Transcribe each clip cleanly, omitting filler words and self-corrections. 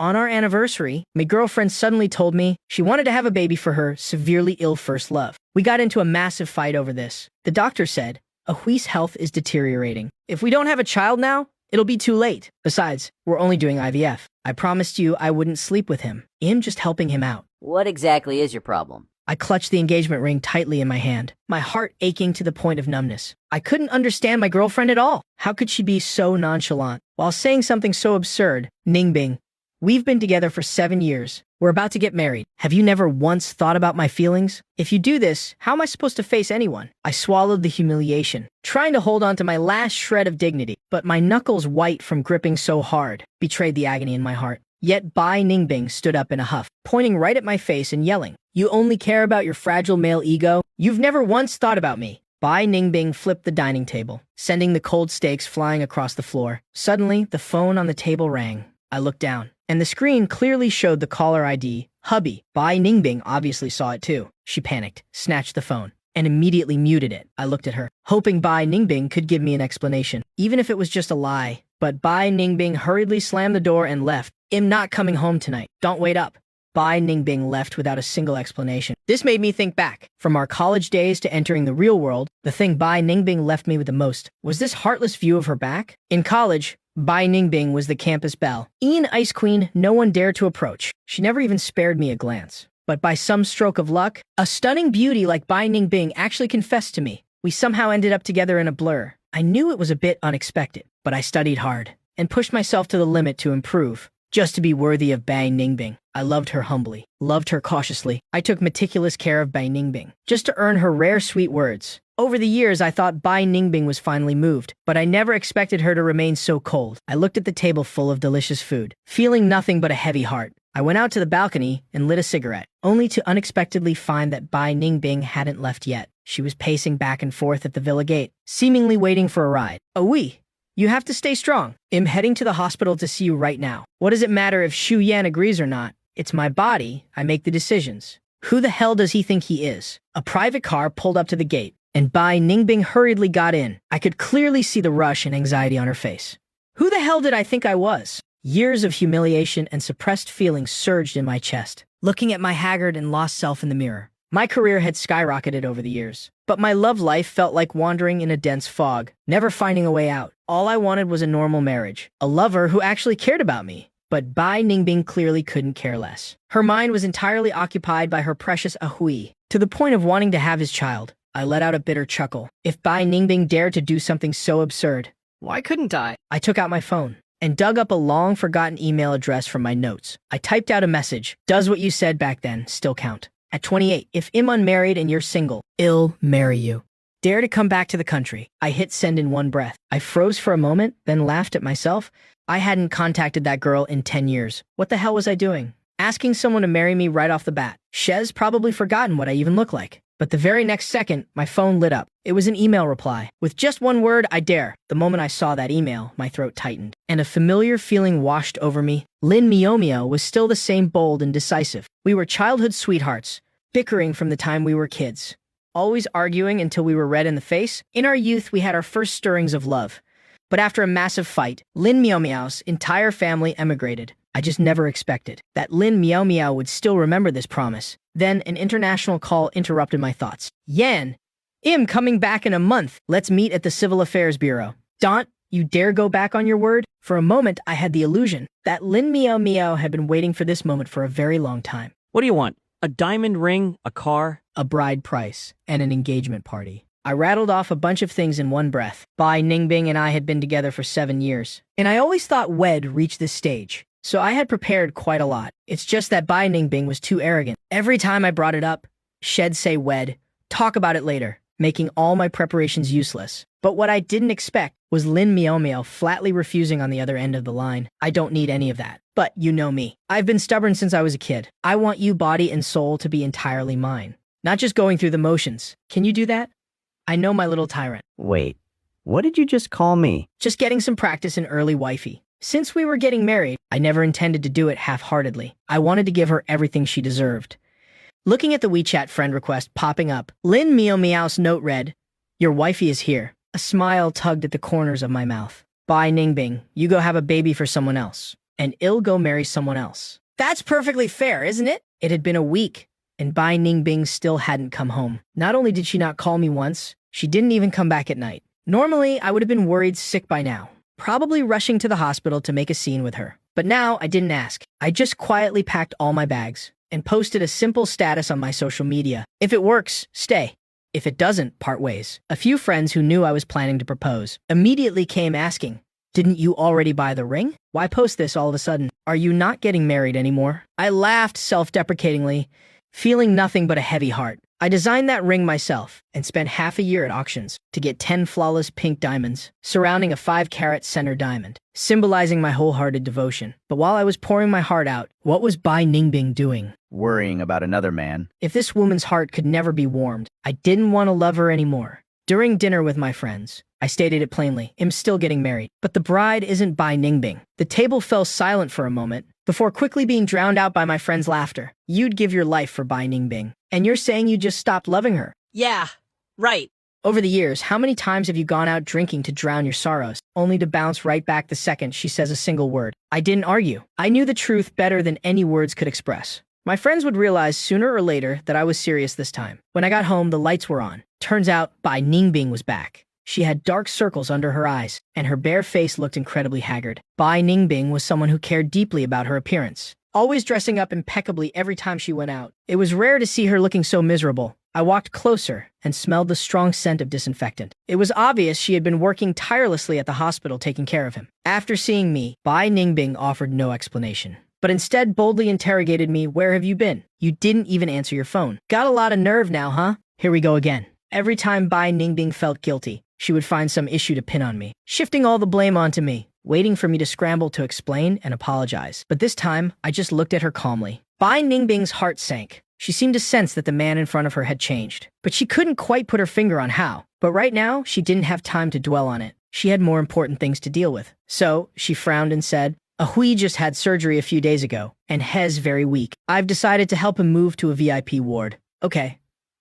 On our anniversary, my girlfriend suddenly told me she wanted to have a baby for her severely ill first love. We got into a massive fight over this. The doctor said, Ahui's health is deteriorating. If we don't have a child now, it'll be too late. Besides, we're only doing IVF. I promised you I wouldn't sleep with him. I'm just helping him out. What exactly is your problem? I clutched the engagement ring tightly in my hand, my heart aching to the point of numbness. I couldn't understand my girlfriend at all. How could she be so nonchalant while saying something so absurd? Ningbing, we've been together for 7 years. We're about to get married. Have you never once thought about my feelings? If you do this, how am I supposed to face anyone? I swallowed the humiliation, trying to hold on to my last shred of dignity, but my knuckles, white from gripping so hard, betrayed the agony in my heart. Yet Bai Ningbing stood up in a huff, pointing right at my face and yelling, "You only care about your fragile male ego? You've never once thought about me." Bai Ningbing flipped the dining table, sending the cold steaks flying across the floor. Suddenly, the phone on the table rang. I looked down, and the screen clearly showed the caller ID, Hubby. Bai Ningbing obviously saw it too. She panicked, snatched the phone, and immediately muted it. I looked at her, hoping Bai Ningbing could give me an explanation, even if it was just a lie. But Bai Ningbing hurriedly slammed the door and left. "I'm not coming home tonight. Don't wait up." Bai Ningbing left without a single explanation. This made me think back. From our college days to entering the real world, the thing Bai Ningbing left me with the most was this heartless view of her back. In college, Bai Ningbing was the campus belle. Ian Ice Queen no one dared to approach. She never even spared me a glance. But by some stroke of luck, a stunning beauty like Bai Ningbing actually confessed to me. We somehow ended up together in a blur. I knew it was a bit unexpected, but I studied hard and pushed myself to the limit to improve, just to be worthy of Bai Ningbing. I loved her humbly, loved her cautiously. I took meticulous care of Bai Ningbing, just to earn her rare sweet words. Over the years, I thought Bai Ningbing was finally moved, but I never expected her to remain so cold. I looked at the table full of delicious food, feeling nothing but a heavy heart. I went out to the balcony and lit a cigarette, only to unexpectedly find that Bai Ningbing hadn't left yet. She was pacing back and forth at the villa gate, seemingly waiting for a ride. "Ahui, you have to stay strong. I'm heading to the hospital to see you right now. What does it matter if Xu Yan agrees or not? It's my body. I make the decisions." Who the hell does he think he is? A private car pulled up to the gate, and Bai Ningbing hurriedly got in. I could clearly see the rush and anxiety on her face. Who the hell did I think I was? Years of humiliation and suppressed feelings surged in my chest. Looking at my haggard and lost self in the mirror, my career had skyrocketed over the years, but my love life felt like wandering in a dense fog, never finding a way out. All I wanted was a normal marriage, a lover who actually cared about me. But Bai Ningbing clearly couldn't care less. Her mind was entirely occupied by her precious Ahui, to the point of wanting to have his child. I let out a bitter chuckle. If Bai Ningbing dared to do something so absurd, why couldn't I? I took out my phone and dug up a long-forgotten email address from my notes. I typed out a message. "Does what you said back then still count? At 28, if I'm unmarried and you're single, I'll marry you. Dare to come back to the country." I hit send in one breath. I froze for a moment, then laughed at myself. I hadn't contacted that girl in 10 years. What the hell was I doing? Asking someone to marry me right off the bat. Shez probably forgotten what I even look like. But the very next second, my phone lit up. It was an email reply. With just one word, "I dare." The moment I saw that email, my throat tightened, and a familiar feeling washed over me. Lin Miomio was still the same bold and decisive. We were childhood sweethearts, bickering from the time we were kids, always arguing until we were red in the face. In our youth, we had our first stirrings of love. But after a massive fight, Lin Miaomiao's entire family emigrated. I just never expected that Lin Miaomiao would still remember this promise. Then an international call interrupted my thoughts. "Yan, I'm coming back in a month. Let's meet at the Civil Affairs Bureau." "Don't you dare go back on your word?" For a moment, I had the illusion that Lin Miaomiao had been waiting for this moment for a very long time. What do you want? A diamond ring? A car? A bride price and an engagement party. I rattled off a bunch of things in one breath. Bai Ningbing and I had been together for 7 years, and I always thought wed reached this stage, so I had prepared quite a lot. It's just that Bai Ningbing was too arrogant. Every time I brought it up, she'd say wed, talk about it later, making all my preparations useless. But what I didn't expect was Lin Miaomiao flatly refusing on the other end of the line. "I don't need any of that. But you know me. I've been stubborn since I was a kid. I want you body and soul to be entirely mine, not just going through the motions. Can you do that? I know my little tyrant." Wait, what did you just call me? "Just getting some practice in early wifey. Since we were getting married, I never intended to do it half-heartedly. I wanted to give her everything she deserved." Looking at the WeChat friend request popping up, Lin Miao's note read, "Your wifey is here." A smile tugged at the corners of my mouth. "Bai Ningbing, you go have a baby for someone else. and I'll go marry someone else. That's perfectly fair, isn't it? It had been a week, and Bai Ningbing still hadn't come home. Not only did she not call me once, she didn't even come back at night. Normally, I would have been worried sick by now, probably rushing to the hospital to make a scene with her. But now, I didn't ask. I just quietly packed all my bags and posted a simple status on my social media. If it works, stay. If it doesn't, part ways. A few friends who knew I was planning to propose immediately came asking, "Didn't you already buy the ring? Why post this all of a sudden? Are you not getting married anymore?" I laughed self-deprecatingly, feeling nothing but a heavy heart. I designed that ring myself and spent half a year at auctions to get 10 flawless pink diamonds surrounding a 5-carat center diamond, symbolizing my wholehearted devotion. But while I was pouring my heart out, what was Bai Ningbing doing? Worrying about another man. If this woman's heart could never be warmed, I didn't want to love her anymore. During dinner with my friends, I stated it plainly, I'm still getting married. But the bride isn't Bai Ningbing. The table fell silent for a moment, before quickly being drowned out by my friends' laughter. You'd give your life for Bai Ningbing, and you're saying you just stopped loving her. Yeah, right. Over the years, how many times have you gone out drinking to drown your sorrows, only to bounce right back the second she says a single word? I didn't argue. I knew the truth better than any words could express. My friends would realize sooner or later that I was serious this time. When I got home, the lights were on. Turns out, Bai Ningbing was back. She had dark circles under her eyes, and her bare face looked incredibly haggard. Bai Ningbing was someone who cared deeply about her appearance, always dressing up impeccably every time she went out. It was rare to see her looking so miserable. I walked closer and smelled the strong scent of disinfectant. It was obvious she had been working tirelessly at the hospital taking care of him. After seeing me, Bai Ningbing offered no explanation, but instead boldly interrogated me, "Where have you been? You didn't even answer your phone. Got a lot of nerve now, huh?" Here we go again. Every time Bai Ningbing felt guilty, she would find some issue to pin on me, shifting all the blame onto me, waiting for me to scramble to explain and apologize. But this time, I just looked at her calmly. Bai Ningbing's heart sank. She seemed to sense that the man in front of her had changed, but she couldn't quite put her finger on how. But right now, she didn't have time to dwell on it. She had more important things to deal with. So, she frowned and said, "Ahui just had surgery a few days ago, and Hez very weak. I've decided to help him move to a VIP ward." "Okay,"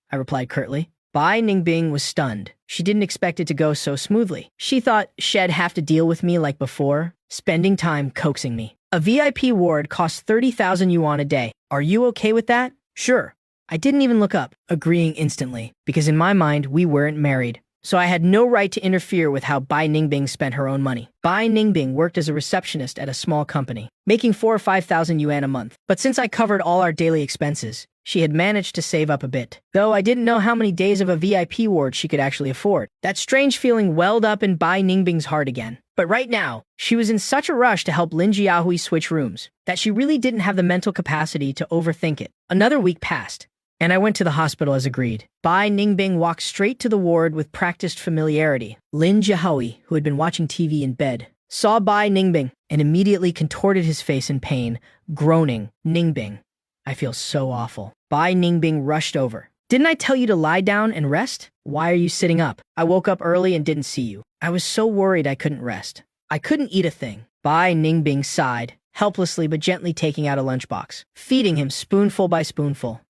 I replied curtly. Bai Ningbing was stunned. She didn't expect it to go so smoothly. She thought she'd have to deal with me like before, spending time coaxing me. "A VIP ward costs 30,000 yuan a day. Are you okay with that?" "Sure." I didn't even look up, agreeing instantly, because in my mind, we weren't married. So I had no right to interfere with how Bai Ningbing spent her own money. Bai Ningbing worked as a receptionist at a small company, making 4,000 or 5,000 yuan a month. But since I covered all our daily expenses, she had managed to save up a bit, though I didn't know how many days of a VIP ward she could actually afford. That strange feeling welled up in Bai Ningbing's heart again. But right now, she was in such a rush to help Lin Jiahui switch rooms that she really didn't have the mental capacity to overthink it. Another week passed, and I went to the hospital as agreed. Bai Ningbing walked straight to the ward with practiced familiarity. Lin Jiahui, who had been watching TV in bed, saw Bai Ningbing and immediately contorted his face in pain, groaning, "Ningbing, I feel so awful." Bai Ningbing rushed over. "Didn't I tell you to lie down and rest? Why are you sitting up? I woke up early and didn't see you. I was so worried I couldn't rest. I couldn't eat a thing." Bai Ningbing sighed, helplessly but gently taking out a lunchbox, feeding him spoonful by spoonful.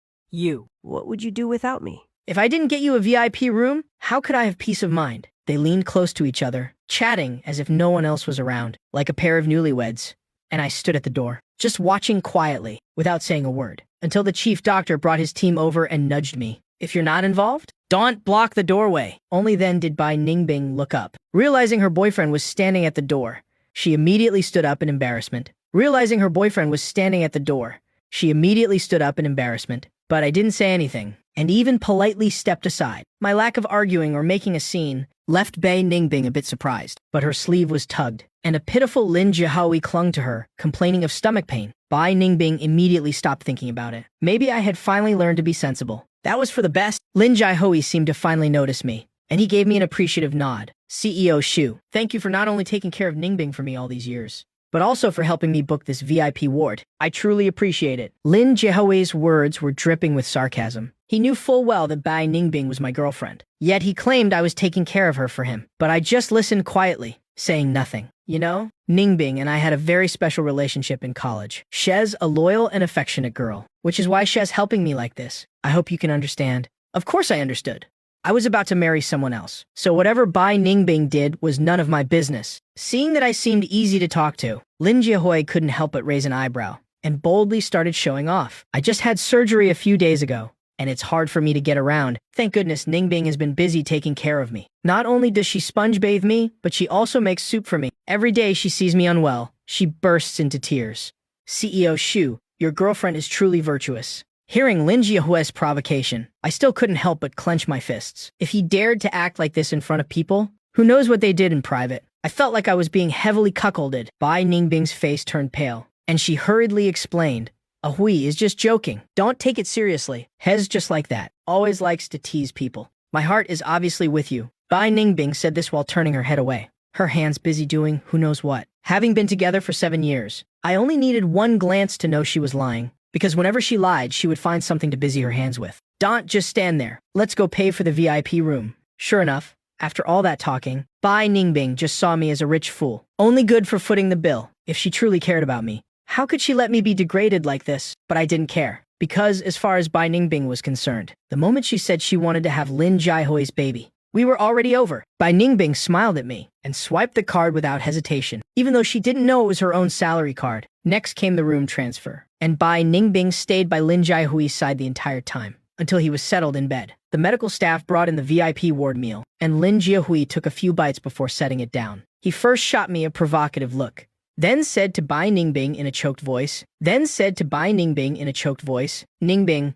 What would you do without me? "If I didn't get you a VIP room, how could I have peace of mind?" They leaned close to each other, chatting as if no one else was around, like a pair of newlyweds. And I stood at the door, just watching quietly, without saying a word, until the chief doctor brought his team over and nudged me. "If you're not involved, don't block the doorway." Only then did Bai Ningbing look up. Realizing her boyfriend was standing at the door, she immediately stood up in embarrassment. But I didn't say anything, and even politely stepped aside. My lack of arguing or making a scene left Bai Ningbing a bit surprised, but her sleeve was tugged, and a pitiful Lin Jiahui clung to her, complaining of stomach pain. Bai Ningbing immediately stopped thinking about it. Maybe I had finally learned to be sensible. That was for the best. Lin Jiahui seemed to finally notice me, and he gave me an appreciative nod. "CEO Shu, thank you for not only taking care of Ningbing for me all these years, but also for helping me book this VIP ward. I truly appreciate it." Lin Jiahui's words were dripping with sarcasm. He knew full well that Bai Ningbing was my girlfriend, yet he claimed I was taking care of her for him. But I just listened quietly, saying nothing. "You know, Ningbing and I had a very special relationship in college. She's a loyal and affectionate girl, which is why she's helping me like this. I hope you can understand." Of course I understood. I was about to marry someone else, so whatever Bai Ningbing did was none of my business. Seeing that I seemed easy to talk to, Lin Jiahui couldn't help but raise an eyebrow and boldly started showing off. I just had surgery a few days ago, and it's hard for me to get around. Thank goodness Ningbing has been busy taking care of me. Not only does she sponge bathe me, but she also makes soup for me. Every day she sees me unwell, she bursts into tears. CEO Shu, your girlfriend is truly virtuous. Hearing Lin Jiahui's provocation, I still couldn't help but clench my fists. If he dared to act like this in front of people, who knows what they did in private? I felt like I was being heavily cuckolded. Bai Ningbing's face turned pale, and she hurriedly explained, Hui is just joking. Don't take it seriously. Hez just like that. Always likes to tease people. My heart is obviously with you. Bai Ningbing said this while turning her head away, her hands busy doing who knows what. Having been together for 7 years, I only needed one glance to know she was lying, because whenever she lied, she would find something to busy her hands with. Don't just stand there. Let's go pay for the VIP room. Sure enough, after all that talking, Bai Ningbing just saw me as a rich fool, only good for footing the bill. If she truly cared about me, how could she let me be degraded like this? But I didn't care, because as far as Bai Ningbing was concerned, the moment she said she wanted to have Lin Jiahui's baby, we were already over. Bai Ningbing smiled at me and swiped the card without hesitation, even though she didn't know it was her own salary card. Next came the room transfer, and Bai Ningbing stayed by Lin Jiahui's side the entire time, until he was settled in bed. The medical staff brought in the VIP ward meal, and Lin Jiahui took a few bites before setting it down. He first shot me a provocative look, then said to Bai Ningbing in a choked voice, Ningbing,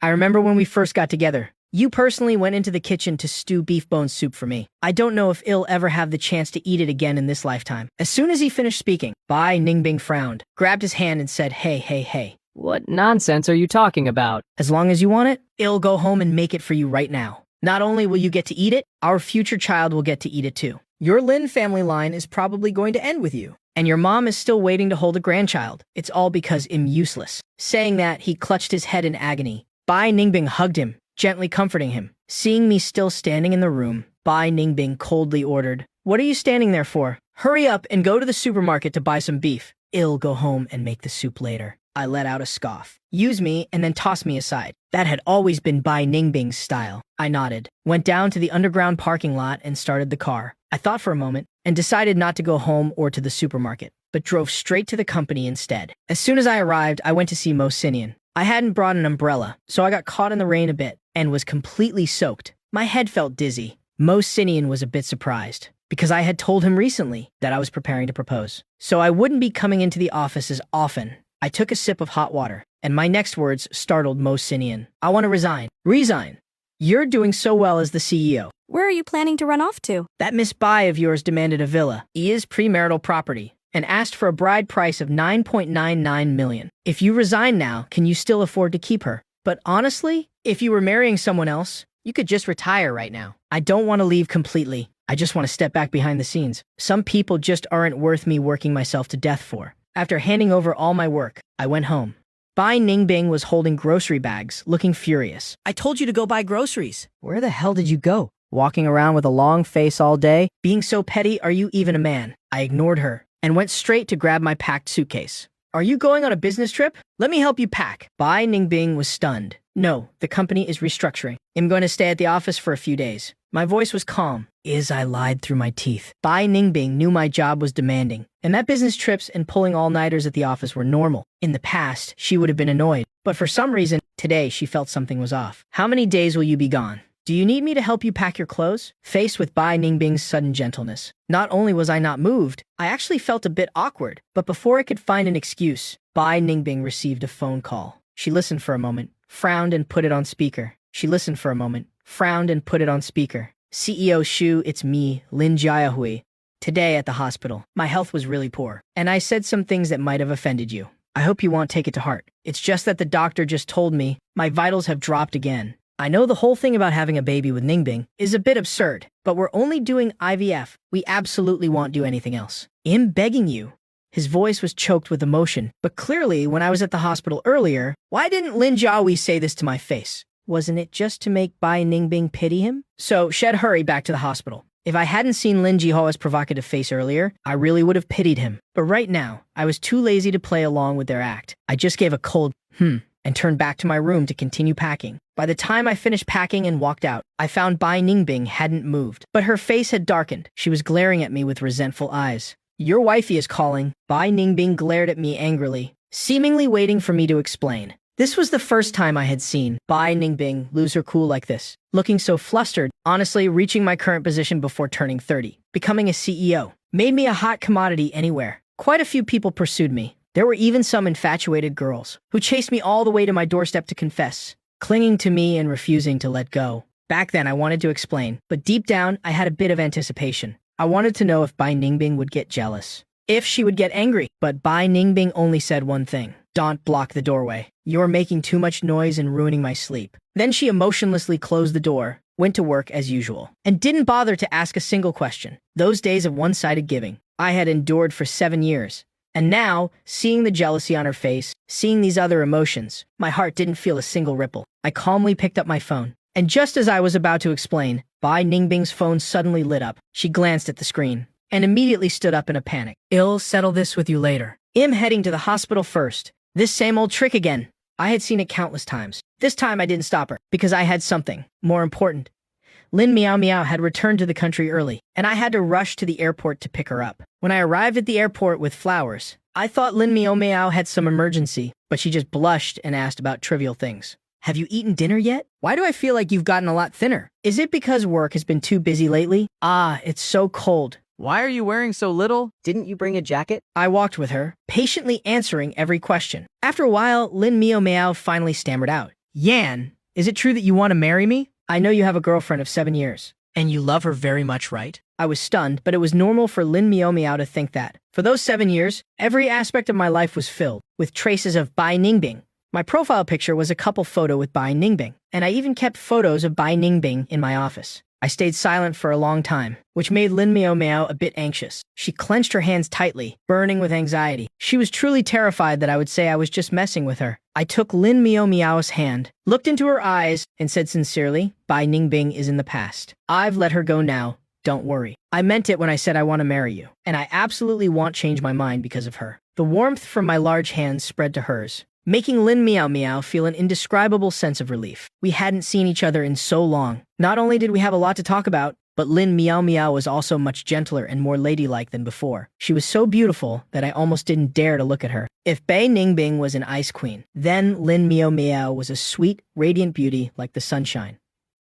I remember when we first got together. You personally went into the kitchen to stew beef bone soup for me. I don't know if I'll ever have the chance to eat it again in this lifetime. As soon as he finished speaking, Bai Ningbing frowned, grabbed his hand and said, Hey. What nonsense are you talking about? As long as you want it, I'll go home and make it for you right now. Not only will you get to eat it, our future child will get to eat it too. Your Lin family line is probably going to end with you, and your mom is still waiting to hold a grandchild. It's all because I'm useless. Saying that, he clutched his head in agony. Bai Ningbing hugged him, gently comforting him. Seeing me still standing in the room, Bai Ningbing coldly ordered, What are you standing there for? Hurry up and go to the supermarket to buy some beef. I'll go home and make the soup later. I let out a scoff. Use me and then toss me aside. That had always been Bai Ningbing's style. I nodded, went down to the underground parking lot and started the car. I thought for a moment and decided not to go home or to the supermarket, but drove straight to the company instead. As soon as I arrived, I went to see Mo Sinian. I hadn't brought an umbrella, so I got caught in the rain a bit and was completely soaked. My head felt dizzy. Mo Sinian was a bit surprised, because I had told him recently that I was preparing to propose, so I wouldn't be coming into the office as often. I took a sip of hot water, and my next words startled Mo Sinian. I want to resign. Resign? You're doing so well as the CEO. Where are you planning to run off to? That Miss Bai of yours demanded a villa. He is premarital property, and asked for a bride price of 9.99 million. If you resign now, can you still afford to keep her? But honestly, if you were marrying someone else, you could just retire right now. I don't want to leave completely. I just want to step back behind the scenes. Some people just aren't worth me working myself to death for. After handing over all my work, I went home. Bai Ningbing was holding grocery bags, looking furious. I told you to go buy groceries. Where the hell did you go? Walking around with a long face all day? Being so petty, are you even a man? I ignored her and went straight to grab my packed suitcase. Are you going on a business trip? Let me help you pack. Bai Ningbing was stunned. No, the company is restructuring. I'm going to stay at the office for a few days. My voice was calm. I lied through my teeth. Bai Ningbing knew my job was demanding, and that business trips and pulling all-nighters at the office were normal. In the past, she would have been annoyed, but for some reason, today she felt something was off. How many days will you be gone? Do you need me to help you pack your clothes? Faced with Bai Ningbing's sudden gentleness, not only was I not moved, I actually felt a bit awkward. But before I could find an excuse, Bai Ningbing received a phone call. She listened for a moment, frowned and put it on speaker. CEO Shu, it's me, Lin Jiahui. Today at the hospital, my health was really poor, and I said some things that might have offended you. I hope you won't take it to heart. It's just that the doctor just told me my vitals have dropped again. I know the whole thing about having a baby with Ningbing is a bit absurd, but we're only doing IVF. We absolutely won't do anything else. I'm begging you. His voice was choked with emotion, but clearly when I was at the hospital earlier, why didn't Lin Jiahui say this to my face? Wasn't it just to make Bai Ningbing pity him? So Shed hurried back to the hospital. If I hadn't seen Lin Jiahui's provocative face earlier, I really would have pitied him. But right now, I was too lazy to play along with their act. I just gave a cold, and and turned back to my room to continue packing. By the time I finished packing and walked out, I found Bai Ningbing hadn't moved, but her face had darkened. She was glaring at me with resentful eyes. "Your wifey is calling." Bai Ningbing glared at me angrily, seemingly waiting for me to explain. This was the first time I had seen Bai Ningbing lose her cool like this, looking so flustered. Honestly, reaching my current position before turning 30, becoming a CEO, made me a hot commodity anywhere. Quite a few people pursued me. There were even some infatuated girls who chased me all the way to my doorstep to confess, clinging to me and refusing to let go. Back then, I wanted to explain, but deep down, I had a bit of anticipation. I wanted to know if Bai Ningbing would get jealous, if she would get angry, but Bai Ningbing only said one thing: "Don't block the doorway. You're making too much noise and ruining my sleep." Then she emotionlessly closed the door, went to work as usual, and didn't bother to ask a single question. Those days of one-sided giving I had endured for 7 years. And now, seeing the jealousy on her face, seeing these other emotions, my heart didn't feel a single ripple. I calmly picked up my phone, and just as I was about to explain, Bai Ningbing's phone suddenly lit up. She glanced at the screen, and immediately stood up in a panic. "I'll settle this with you later. I'm heading to the hospital first." This same old trick again. I had seen it countless times. This time I didn't stop her, because I had something more important. Lin Miao Miao had returned to the country early, and I had to rush to the airport to pick her up. When I arrived at the airport with flowers, I thought Lin Miao Miao had some emergency, but she just blushed and asked about trivial things. "Have you eaten dinner yet? Why do I feel like you've gotten a lot thinner? Is it because work has been too busy lately? Ah, it's so cold." Why are you wearing so little? Didn't you bring a jacket? I walked with her, patiently answering every question. After a while, Lin Miao Miao finally stammered out. "Yan, is it true that you want to marry me? I know you have a girlfriend of 7 years. And you love her very much, right?" I was stunned, but it was normal for Lin Miao Miao to think that. For those 7 years, every aspect of my life was filled with traces of Bai Ningbing. My profile picture was a couple photo with Bai Ningbing, and I even kept photos of Bai Ningbing in my office. I stayed silent for a long time, which made Lin Miao Miao a bit anxious. She clenched her hands tightly, burning with anxiety. She was truly terrified that I would say I was just messing with her. I took Lin Miao Miao's hand, looked into her eyes, and said sincerely, "Bai Ningbing is in the past. I've let her go now. Don't worry. I meant it when I said I want to marry you, and I absolutely won't change my mind because of her." The warmth from my large hands spread to hers, making Lin Miao Miao feel an indescribable sense of relief. We hadn't seen each other in so long. Not only did we have a lot to talk about, but Lin Miao Miao was also much gentler and more ladylike than before. She was so beautiful that I almost didn't dare to look at her. If Bai Ningbing was an ice queen, then Lin Miao Miao was a sweet, radiant beauty like the sunshine.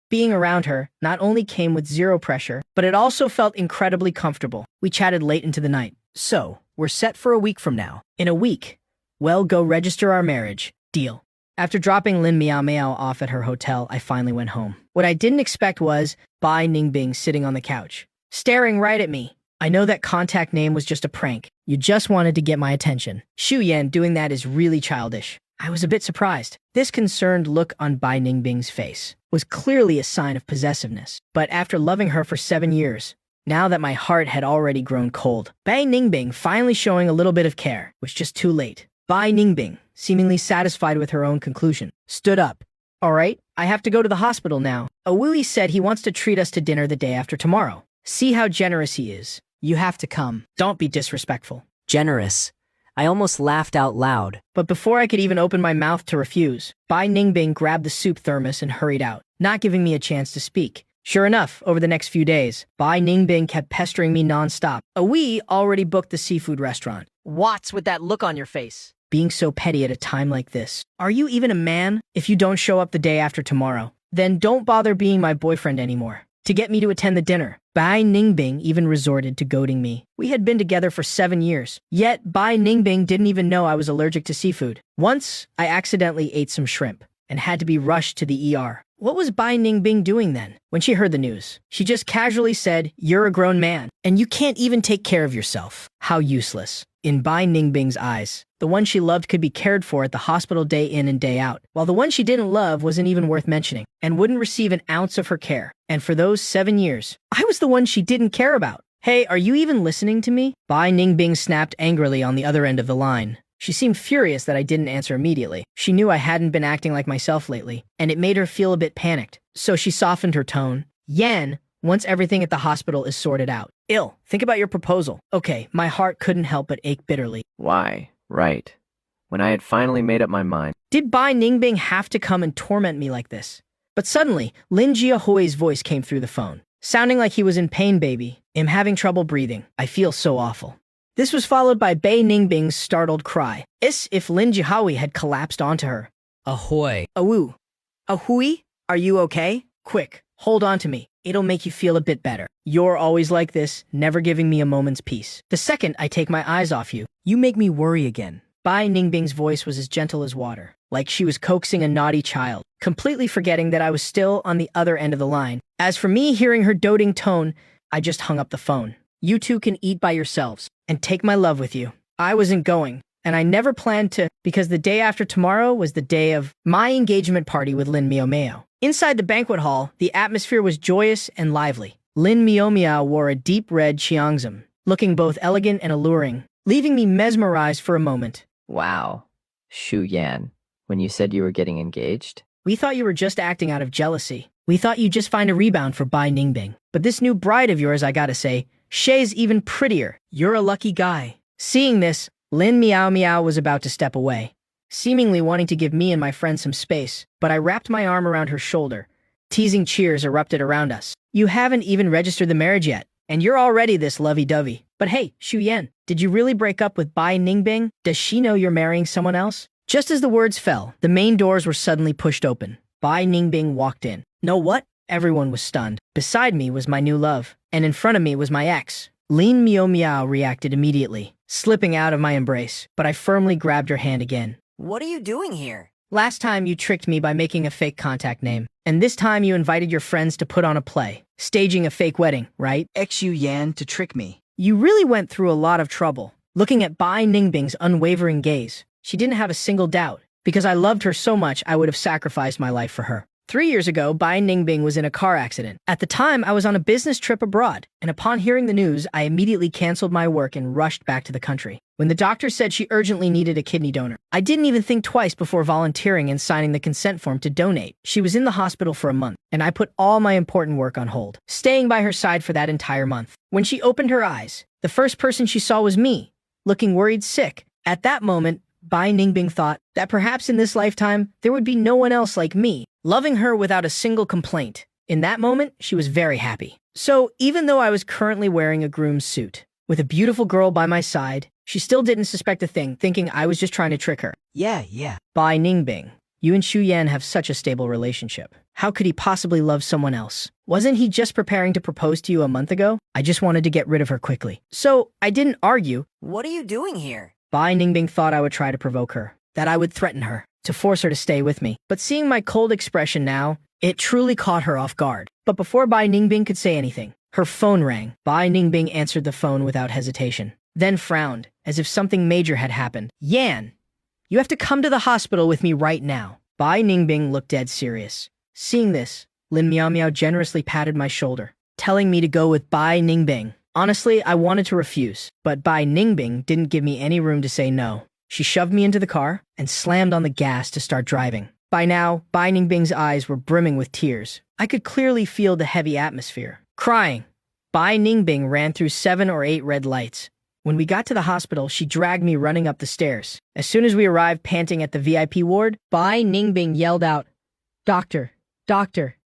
Being around her not only came with zero pressure, but it also felt incredibly comfortable. We chatted late into the night. "So, we're set for a week from now." "In a week? Well, go register our marriage. Deal." After dropping Lin Miao Miao off at her hotel, I finally went home. What I didn't expect was Bai Ningbing sitting on the couch, staring right at me. "I know that contact name was just a prank. You just wanted to get my attention. Xu Yan, doing that is really childish." I was a bit surprised. This concerned look on Bai Ningbing's face was clearly a sign of possessiveness. But after loving her for 7 years, now that my heart had already grown cold, Bai Ningbing finally showing a little bit of care was just too late. Bai Ningbing, seemingly satisfied with her own conclusion, stood up. "All right, I have to go to the hospital now. Awui said he wants to treat us to dinner the day after tomorrow. See how generous he is. You have to come. Don't be disrespectful." Generous. I almost laughed out loud. But before I could even open my mouth to refuse, Bai Ningbing grabbed the soup thermos and hurried out, not giving me a chance to speak. Sure enough, over the next few days, Bai Ningbing kept pestering me nonstop. Awui already booked the seafood restaurant. What's with that look on your face? Being so petty at a time like this. Are you even a man? If you don't show up the day after tomorrow, then don't bother being my boyfriend anymore. To get me to attend the dinner, Bai Ningbing even resorted to goading me. We had been together for 7 years, yet Bai Ningbing didn't even know I was allergic to seafood. Once, I accidentally ate some shrimp and had to be rushed to the ER. What was Bai Ningbing doing then? When she heard the news, she just casually said, "You're a grown man, and you can't even take care of yourself." How useless. In Bai Ningbing's eyes, the one she loved could be cared for at the hospital day in and day out, while the one she didn't love wasn't even worth mentioning, and wouldn't receive an ounce of her care. And for those 7 years, I was the one she didn't care about. "Hey, are you even listening to me?" Bai Ningbing snapped angrily on the other end of the line. She seemed furious that I didn't answer immediately. She knew I hadn't been acting like myself lately, and it made her feel a bit panicked. So she softened her tone. "Yan, once everything at the hospital is sorted out. Think about your proposal." Okay, my heart couldn't help but ache bitterly. Why, right. When I had finally made up my mind, Did Bai Ningbing have to come and torment me like this? But suddenly, Lin Jiahui's voice came through the phone, sounding like he was in pain, baby. I'm having trouble breathing. I feel so awful. This was followed by Bai Ningbing's startled cry, as if Lin Jiahui had collapsed onto her. Ahoy. Awoo. Ahui? Are you okay? Quick, hold on to me. It'll make you feel a bit better. You're always like this, never giving me a moment's peace. The second I take my eyes off you, you make me worry again. Bai Ningbing's voice was as gentle as water, like she was coaxing a naughty child, completely forgetting that I was still on the other end of the line. As for me hearing her doting tone, I just hung up the phone. You two can eat by yourselves, and take my love with you. I wasn't going, and I never planned to, because the day after tomorrow was the day of my engagement party with Lin Miao Miao. Inside the banquet hall, the atmosphere was joyous and lively. Lin Miao Miao wore a deep red xiangzim, looking both elegant and alluring, leaving me mesmerized for a moment. Wow. Shu Yan, when you said you were getting engaged? We thought you were just acting out of jealousy. We thought you'd just find a rebound for Bai Ningbing. But this new bride of yours, I gotta say, Shay's even prettier. You're a lucky guy. Seeing this, Lin Miao Miao was about to step away, seemingly wanting to give me and my friend some space, but I wrapped my arm around her shoulder. Teasing cheers erupted around us. You haven't even registered the marriage yet, and you're already this lovey-dovey. But hey, Shu Yan, did you really break up with Bai Ningbing? Does she know you're marrying someone else? Just as the words fell, the main doors were suddenly pushed open. Bai Ningbing walked in. No what? Everyone was stunned. Beside me was my new love, and in front of me was my ex. Lin Miao Miao reacted immediately, slipping out of my embrace, but I firmly grabbed her hand again. What are you doing here? Last time you tricked me by making a fake contact name, and this time you invited your friends to put on a play, staging a fake wedding, right? Xu Yan to trick me. You really went through a lot of trouble. Looking at Bai Ningbing's unwavering gaze, she didn't have a single doubt. Because I loved her so much, I would have sacrificed my life for her. 3 years ago, Bai Ningbing was in a car accident. At the time, I was on a business trip abroad, and upon hearing the news, I immediately canceled my work and rushed back to the country. When the doctor said she urgently needed a kidney donor, I didn't even think twice before volunteering and signing the consent form to donate. She was in the hospital for a month, and I put all my important work on hold, staying by her side for that entire month. When she opened her eyes, the first person she saw was me, looking worried sick. At that moment, Bai Ningbing thought that perhaps in this lifetime, there would be no one else like me, loving her without a single complaint. In that moment, she was very happy. So, even though I was currently wearing a groom's suit, with a beautiful girl by my side, she still didn't suspect a thing, thinking I was just trying to trick her. Yeah. Bai Ningbing, you and Shu Yan have such a stable relationship. How could he possibly love someone else? Wasn't he just preparing to propose to you a month ago? I just wanted to get rid of her quickly. So, I didn't argue. What are you doing here? Bai Ningbing thought I would try to provoke her, that I would threaten her, to force her to stay with me. But seeing my cold expression now, it truly caught her off guard. But before Bai Ningbing could say anything, her phone rang. Bai Ningbing answered the phone without hesitation, then frowned, as if something major had happened. Yan, you have to come to the hospital with me right now. Bai Ningbing looked dead serious. Seeing this, Lin Miao Miao generously patted my shoulder, telling me to go with Bai Ningbing. Honestly, I wanted to refuse, but Bai Ningbing didn't give me any room to say no. She shoved me into the car and slammed on the gas to start driving. By now, Bai Ningbing's eyes were brimming with tears. I could clearly feel the heavy atmosphere. Crying, Bai Ningbing ran through 7 or 8 red lights. When we got to the hospital, she dragged me running up the stairs. As soon as we arrived panting at the VIP ward, Bai Ningbing yelled out, Doctor,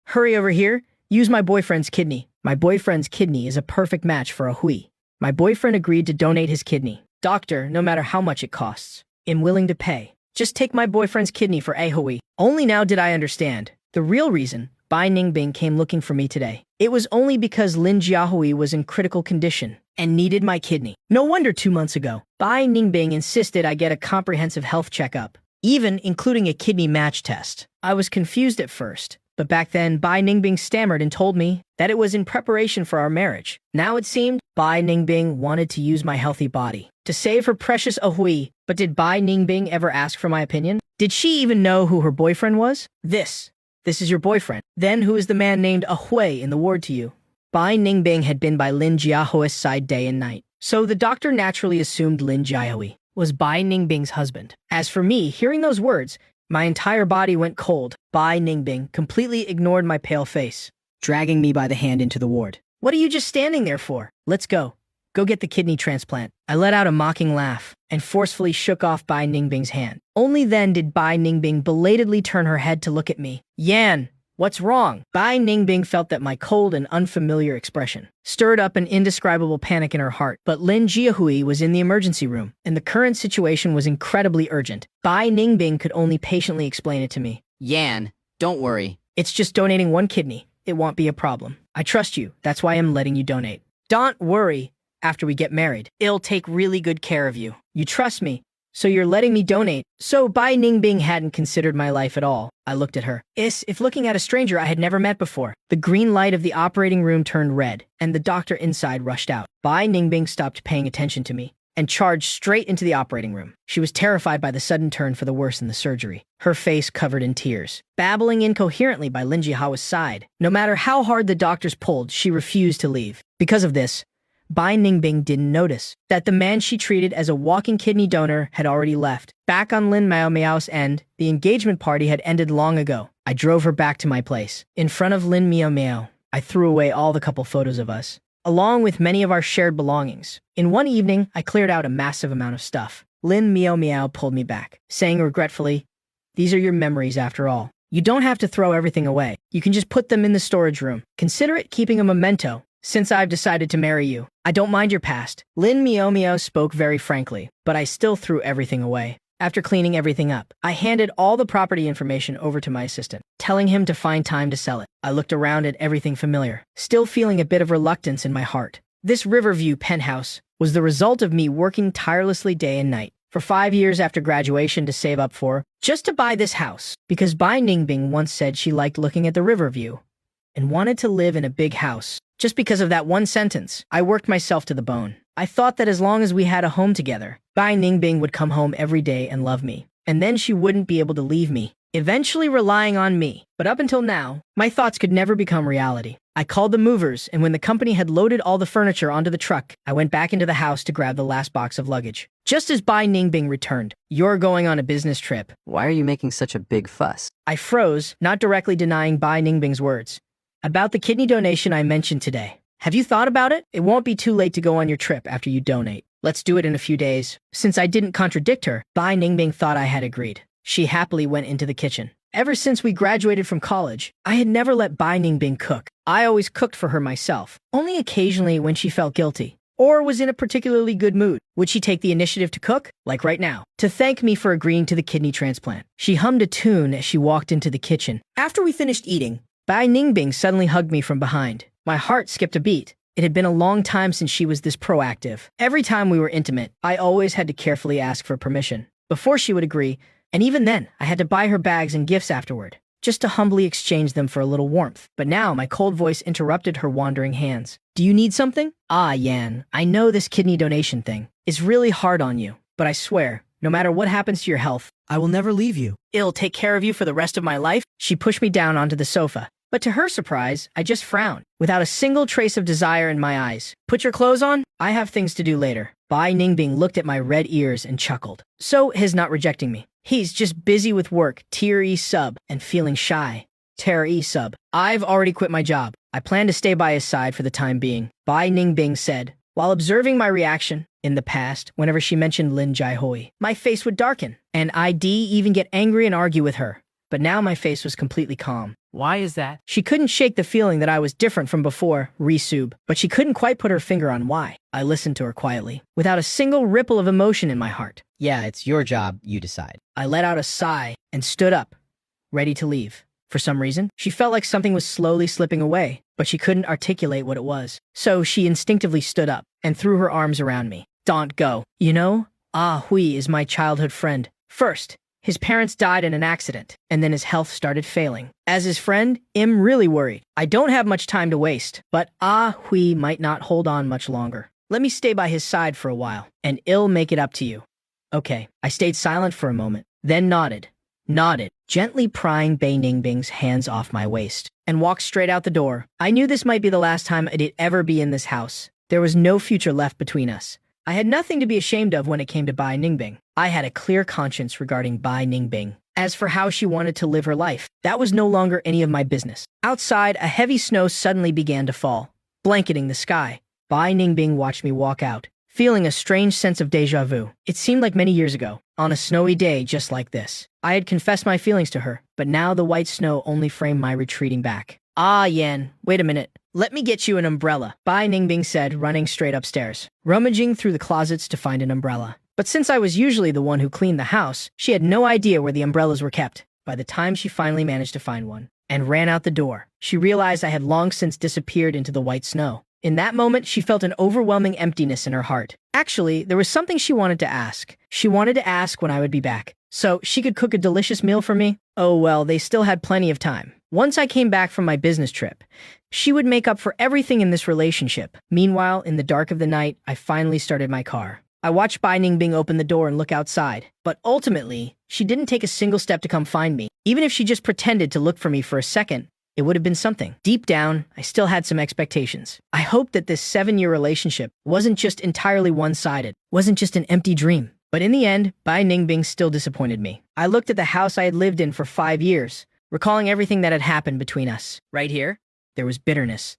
hurry over here. Use my boyfriend's kidney. My boyfriend's kidney is a perfect match for a Hui. My boyfriend agreed to donate his kidney. Doctor, no matter how much it costs, I'm willing to pay. Just take my boyfriend's kidney for a Hui. Only now did I understand the real reason Bai Ningbing came looking for me today. It was only because Lin Jiahui was in critical condition and needed my kidney. No wonder 2 months ago, Bai Ningbing insisted I get a comprehensive health checkup, even including a kidney match test. I was confused at first, but back then Bai Ningbing stammered and told me that it was in preparation for our marriage. Now it seemed Bai Ningbing wanted to use my healthy body to save her precious Ahui. But did Bai Ningbing ever ask for my opinion? Did she even know who her boyfriend was? This is your boyfriend. Then who is the man named Ahui in the ward to you? Bai Ningbing had been by Lin Jiahui's side day and night, so the doctor naturally assumed Lin Jiahui was Bai Ningbing's husband. As for me, hearing those words, my entire body went cold. Bai Ningbing completely ignored my pale face, dragging me by the hand into the ward. What are you just standing there for? Let's go. Go get the kidney transplant. I let out a mocking laugh and forcefully shook off Bai Ningbing's hand. Only then did Bai Ningbing belatedly turn her head to look at me. Yan, what's wrong? Bai Ningbing felt that my cold and unfamiliar expression stirred up an indescribable panic in her heart, but Lin Jiahui was in the emergency room, and the current situation was incredibly urgent. Bai Ningbing could only patiently explain it to me. Yan, don't worry. It's just donating one kidney. It won't be a problem. I trust you. That's why I'm letting you donate. Don't worry. After we get married, I'll take really good care of you. You trust me, so you're letting me donate. So Bai Ningbing hadn't considered my life at all. I looked at her. If looking at a stranger I had never met before. The green light of the operating room turned red, and the doctor inside rushed out. Bai Ningbing stopped paying attention to me and charged straight into the operating room. She was terrified by the sudden turn for the worse in the surgery, her face covered in tears. Babbling incoherently by Lin Jiahui's side. No matter how hard the doctors pulled, she refused to leave. Because of this, Bai Ningbing didn't notice that the man she treated as a walking kidney donor had already left. Back on Lin Miao Miao's end, the engagement party had ended long ago. I drove her back to my place. In front of Lin Miao Miao, I threw away all the couple photos of us, along with many of our shared belongings. In one evening, I cleared out a massive amount of stuff. Lin Miao Miao pulled me back, saying regretfully, "These are your memories after all. You don't have to throw everything away. You can just put them in the storage room. Consider it keeping a memento. Since I've decided to marry you, I don't mind your past." Lin Miao Miao spoke very frankly, but I still threw everything away. After cleaning everything up, I handed all the property information over to my assistant, telling him to find time to sell it. I looked around at everything familiar, still feeling a bit of reluctance in my heart. This Riverview penthouse was the result of me working tirelessly day and night for 5 years after graduation to save up for, just to buy this house, because Bai Ningbing once said she liked looking at the Riverview and wanted to live in a big house. Just because of that one sentence, I worked myself to the bone. I thought that as long as we had a home together, Bai Ningbing would come home every day and love me, and then she wouldn't be able to leave me, eventually relying on me. But up until now, my thoughts could never become reality. I called the movers, and when the company had loaded all the furniture onto the truck, I went back into the house to grab the last box of luggage. Just as Bai Ningbing returned, "You're going on a business trip." Why are you making such a big fuss? I froze, not directly denying Bai Ningbing's words. "About the kidney donation I mentioned today. Have you thought about it? It won't be too late to go on your trip after you donate. Let's do it in a few days." Since I didn't contradict her, Bai Ningbing thought I had agreed. She happily went into the kitchen. Ever since we graduated from college, I had never let Bai Ningbing cook. I always cooked for her myself, only occasionally when she felt guilty or was in a particularly good mood. Would she take the initiative to cook, like right now, to thank me for agreeing to the kidney transplant? She hummed a tune as she walked into the kitchen. After we finished eating, Bai Ningbing suddenly hugged me from behind. My heart skipped a beat. It had been a long time since she was this proactive. Every time we were intimate, I always had to carefully ask for permission before she would agree, and even then, I had to buy her bags and gifts afterward, just to humbly exchange them for a little warmth. But now my cold voice interrupted her wandering hands. "Do you need something?" "Ah, Yan, I know this kidney donation thing is really hard on you, but I swear, no matter what happens to your health, I will never leave you. I'll take care of you for the rest of my life." She pushed me down onto the sofa. But to her surprise, I just frowned, without a single trace of desire in my eyes. "Put your clothes on? I have things to do later." Bai Ningbing looked at my red ears and chuckled. So he's not rejecting me. He's just busy with work, tier E sub, and feeling shy. Tier E sub. I've already quit my job. I plan to stay by his side for the time being, Bai Ningbing said, while observing my reaction. In the past, whenever she mentioned Lin Jiahui, my face would darken, and I'd even get angry and argue with her. But now my face was completely calm. Why is that? She couldn't shake the feeling that I was different from before, Risub, but she couldn't quite put her finger on why. I listened to her quietly, without a single ripple of emotion in my heart. Yeah, it's your job, you decide. I let out a sigh and stood up, ready to leave. For some reason, she felt like something was slowly slipping away, but she couldn't articulate what it was. So she instinctively stood up and threw her arms around me. "Don't go. You know, Ah Hui is my childhood friend. First, his parents died in an accident, and then his health started failing. As his friend, I'm really worried. I don't have much time to waste, but Ah Hui might not hold on much longer. Let me stay by his side for a while, and I'll make it up to you." Okay. I stayed silent for a moment, then nodded, gently prying Bai Ningbing's hands off my waist, and walked straight out the door. I knew this might be the last time I'd ever be in this house. There was no future left between us. I had nothing to be ashamed of when it came to Bai Ningbing. I had a clear conscience regarding Bai Ningbing. As for how she wanted to live her life, that was no longer any of my business. Outside, a heavy snow suddenly began to fall, blanketing the sky. Bai Ningbing watched me walk out, feeling a strange sense of deja vu. It seemed like many years ago, on a snowy day just like this. I had confessed my feelings to her, but now the white snow only framed my retreating back. Ah, Yan, wait a minute. Let me get you an umbrella, Bai Ningbing said, running straight upstairs, rummaging through the closets to find an umbrella. But since I was usually the one who cleaned the house, she had no idea where the umbrellas were kept. By the time she finally managed to find one and ran out the door, she realized I had long since disappeared into the white snow. In that moment, she felt an overwhelming emptiness in her heart. Actually, there was something she wanted to ask. She wanted to ask when I would be back, so she could cook a delicious meal for me. Oh well, they still had plenty of time. Once I came back from my business trip, she would make up for everything in this relationship. Meanwhile, in the dark of the night, I finally started my car. I watched Bai Ningbing open the door and look outside, but ultimately, she didn't take a single step to come find me. Even if she just pretended to look for me for a second, it would have been something. Deep down, I still had some expectations. I hoped that this 7-year relationship wasn't just entirely one-sided, wasn't just an empty dream. But in the end, Bai Ningbing still disappointed me. I looked at the house I had lived in for 5 years, recalling everything that had happened between us. Right here, there was bitterness.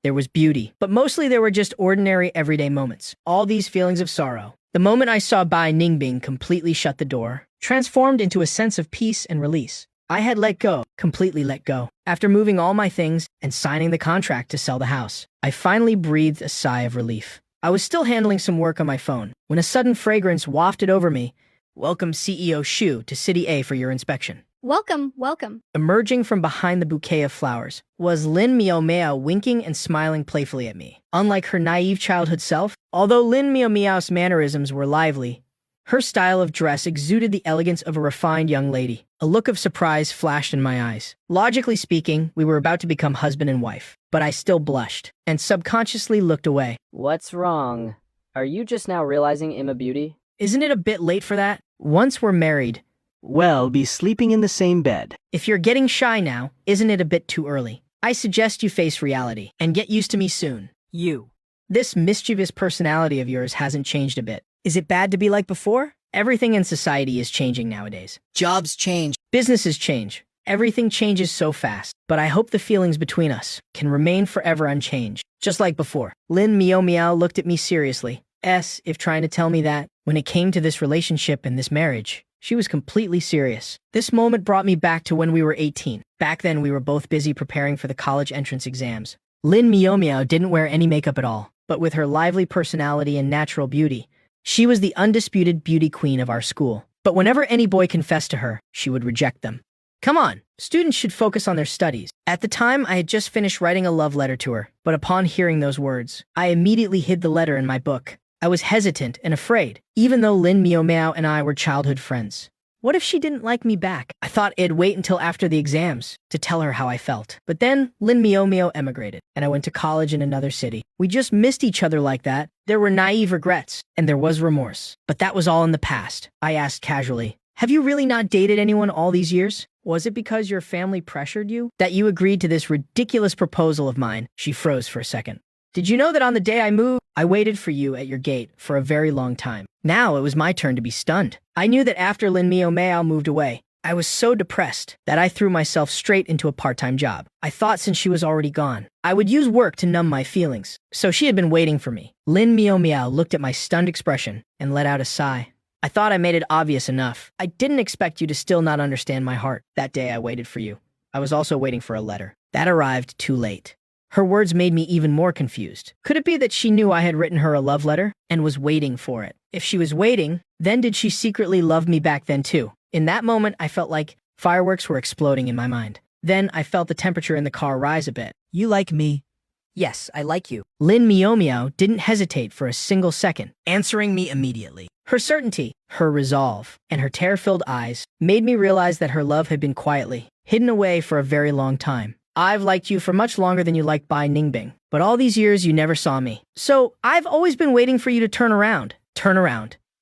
There was beauty, but mostly there were just ordinary everyday moments. All these feelings of sorrow. The moment I saw Bai Ningbing completely shut the door, transformed into a sense of peace and release. I had let go, completely let go. After moving all my things and signing the contract to sell the house, I finally breathed a sigh of relief. I was still handling some work on my phone when a sudden fragrance wafted over me. Welcome CEO Shu to City A for your inspection. Welcome, welcome. Emerging from behind the bouquet of flowers was Lin Miao Miao winking and smiling playfully at me. Unlike her naive childhood self, although Lin Miao Miao's mannerisms were lively, her style of dress exuded the elegance of a refined young lady. A look of surprise flashed in my eyes. Logically speaking, we were about to become husband and wife, but I still blushed and subconsciously looked away. What's wrong? Are you just now realizing I'm a beauty? Isn't it a bit late for that? Once we're married, Well, be sleeping in the same bed. if you're getting shy now, isn't it a bit too early? I suggest you face reality and get used to me soon. You. This mischievous personality of yours hasn't changed a bit. Is it bad to be like before? Everything in society is changing nowadays. Jobs change. Businesses change. Everything changes so fast. But I hope the feelings between us can remain forever unchanged, just like before. Lin Miao Miao looked at me seriously, as if trying to tell me that, when it came to this relationship and this marriage, she was completely serious. This moment brought me back to when we were 18. Back then, we were both busy preparing for the college entrance exams. Lin Miao Miao didn't wear any makeup at all, but with her lively personality and natural beauty, she was the undisputed beauty queen of our school. But whenever any boy confessed to her, she would reject them. Come on, students should focus on their studies. At the time, I had just finished writing a love letter to her, but upon hearing those words, I immediately hid the letter in my book. I was hesitant and afraid, even though Lin Miao Miao and I were childhood friends. What if she didn't like me back? I thought it'd wait until after the exams to tell her how I felt. But then Lin Miao Miao emigrated, and I went to college in another city. We just missed each other like that. There were naive regrets, and there was remorse. But that was all in the past. I asked casually, have you really not dated anyone all these years? Was it because your family pressured you that you agreed to this ridiculous proposal of mine? She froze for a second. Did you know that on the day I moved, I waited for you at your gate for a very long time? Now it was my turn to be stunned. I knew that after Lin Miao Miao moved away, I was so depressed that I threw myself straight into a part-time job. I thought since she was already gone, I would use work to numb my feelings. So she had been waiting for me. Lin Miao Miao looked at my stunned expression and let out a sigh. I thought I made it obvious enough. I didn't expect you to still not understand my heart. That day I waited for you. I was also waiting for a letter. That arrived too late. Her words made me even more confused. Could it be that she knew I had written her a love letter and was waiting for it? If she was waiting, then did she secretly love me back then too? In that moment, I felt like fireworks were exploding in my mind. Then I felt the temperature in the car rise a bit. You like me? Yes, I like you. Lin Miao Miao didn't hesitate for a single second, Answering me immediately. Her certainty, her resolve, and her tear-filled eyes made me realize that her love had been quietly hidden away for a very long time. I've liked you for much longer than you liked Bai Ningbing, but all these years you never saw me. So I've always been waiting for you to turn around,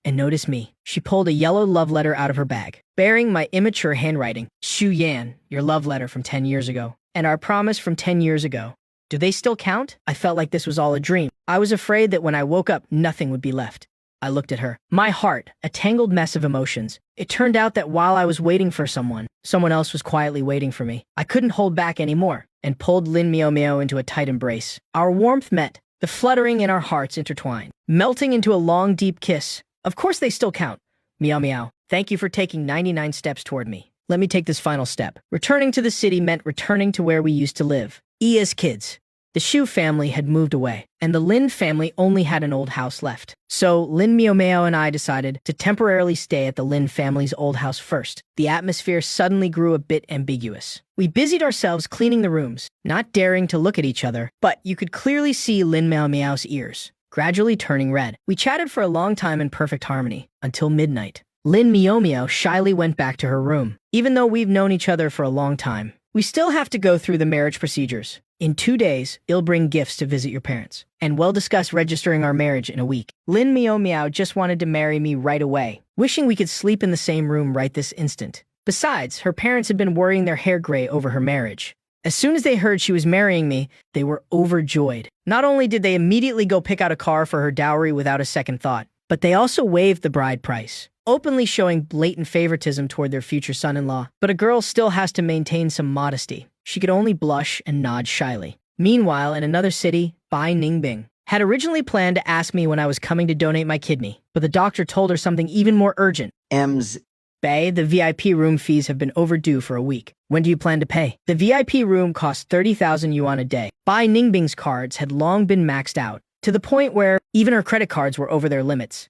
and notice me. She pulled a yellow love letter out of her bag, bearing my immature handwriting. Shu Yan, your love letter from 10 years ago, and our promise from 10 years ago. Do they still count? I felt like this was all a dream. I was afraid that when I woke up, nothing would be left. I looked at her. My heart, a tangled mess of emotions. It turned out that while I was waiting for someone else was quietly waiting for me. I couldn't hold back anymore and pulled Lin Miao Miao into a tight embrace. Our warmth met the fluttering in our hearts intertwined, melting into a long, deep kiss. Of course they still count. Meow meow. Thank you for taking 99 steps toward me. Let me take this final step. Returning to the city meant returning to where we used to live. As kids. The Shu family had moved away, and the Lin family only had an old house left. So Lin Miao Miao and I decided to temporarily stay at the Lin family's old house first. The atmosphere suddenly grew a bit ambiguous. We busied ourselves cleaning the rooms, not daring to look at each other, but you could clearly see Lin Miao Miao's ears, gradually turning red. We chatted for a long time in perfect harmony, until midnight. Lin Miao Miao shyly went back to her room. Even though we've known each other for a long time, we still have to go through the marriage procedures. In 2 days, you'll bring gifts to visit your parents, and we'll discuss registering our marriage in a week. Lin Miao Miao just wanted to marry me right away, wishing we could sleep in the same room right this instant. Besides, her parents had been worrying their hair gray over her marriage. As soon as they heard she was marrying me, they were overjoyed. Not only did they immediately go pick out a car for her dowry without a second thought, but they also waived the bride price, openly showing blatant favoritism toward their future son-in-law. But a girl still has to maintain some modesty. She could only blush and nod shyly. Meanwhile, in another city, Bai Ningbing had originally planned to ask me when I was coming to donate my kidney, but the doctor told her something even more urgent. Bai, the VIP room fees have been overdue for a week. When do you plan to pay? The VIP room cost 30,000 yuan a day. Bai Ningbing's cards had long been maxed out, to the point where even her credit cards were over their limits.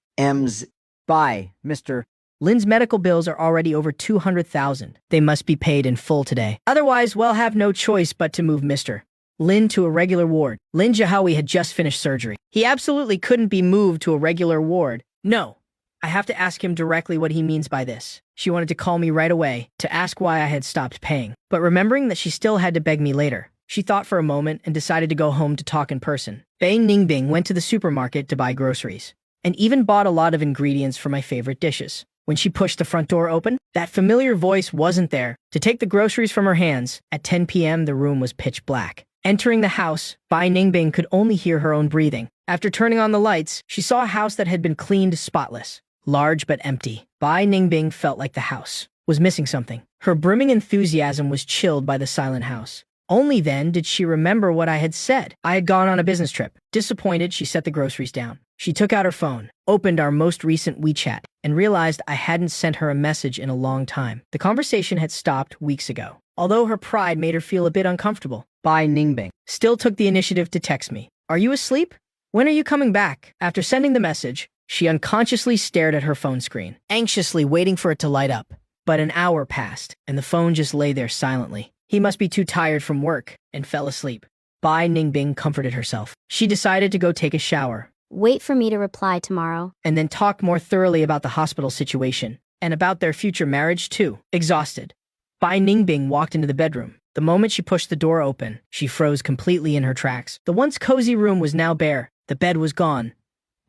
Bye, Mr. Lin's medical bills are already over 200,000. They must be paid in full today. Otherwise, we'll have no choice but to move Mr. Lin to a regular ward. Lin Jiahui had just finished surgery. He absolutely couldn't be moved to a regular ward. No. I have to ask him directly what he means by this. She wanted to call me right away to ask why I had stopped paying. But remembering that she still had to beg me later, she thought for a moment and decided to go home to talk in person. Bai Ningbing went to the supermarket to buy groceries, and even bought a lot of ingredients for my favorite dishes. When she pushed the front door open, that familiar voice wasn't there to take the groceries from her hands. At 10 p.m., the room was pitch black. Entering the house, Bai Ningbing could only hear her own breathing. After turning on the lights, she saw a house that had been cleaned spotless, large but empty. Bai Ningbing felt like the house was missing something. Her brimming enthusiasm was chilled by the silent house. Only then did she remember what I had said. I had gone on a business trip. Disappointed, she set the groceries down. She took out her phone, opened our most recent WeChat, and realized I hadn't sent her a message in a long time. The conversation had stopped weeks ago. Although her pride made her feel a bit uncomfortable, Bai Ningbing still took the initiative to text me. Are you asleep? When are you coming back? After sending the message, she unconsciously stared at her phone screen, anxiously waiting for it to light up. But an hour passed, and the phone just lay there silently. He must be too tired from work, and fell asleep. Bai Ningbing comforted herself. She decided to go take a shower, Wait for me to reply tomorrow. and then talk more thoroughly about the hospital situation, and about their future marriage too. Exhausted, Bai Ningbing walked into the bedroom. The moment she pushed the door open, she froze completely in her tracks. The once cozy room was now bare. The bed was gone.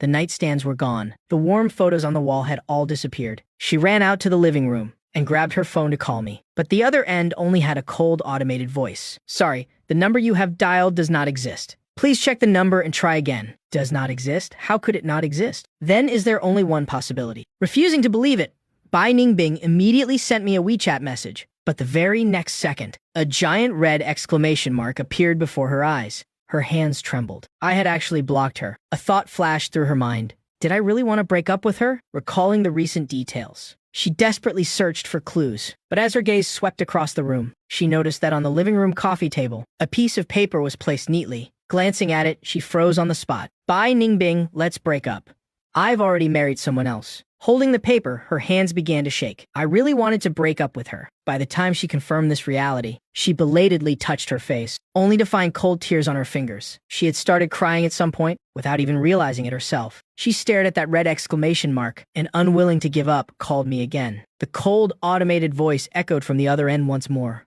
The nightstands were gone. The warm photos on the wall had all disappeared. She ran out to the living room and grabbed her phone to call me. But the other end only had a cold, automated voice. Sorry, the number you have dialed does not exist. Please check the number and try again. Does not exist? How could it not exist? Then is there only one possibility? Refusing to believe it, Bai Ningbing immediately sent me a WeChat message. But the very next second, a giant red exclamation mark appeared before her eyes. Her hands trembled. I had actually blocked her. A thought flashed through her mind. Did I really want to break up with her? Recalling the recent details, she desperately searched for clues. But as her gaze swept across the room, she noticed that on the living room coffee table, a piece of paper was placed neatly. Glancing at it, she froze on the spot. Bai Ningbing, let's break up. I've already married someone else. Holding the paper, her hands began to shake. I really wanted to break up with her. By the time she confirmed this reality, she belatedly touched her face, only to find cold tears on her fingers. She had started crying at some point, without even realizing it herself. She stared at that red exclamation mark, and unwilling to give up, called me again. The cold, automated voice echoed from the other end once more.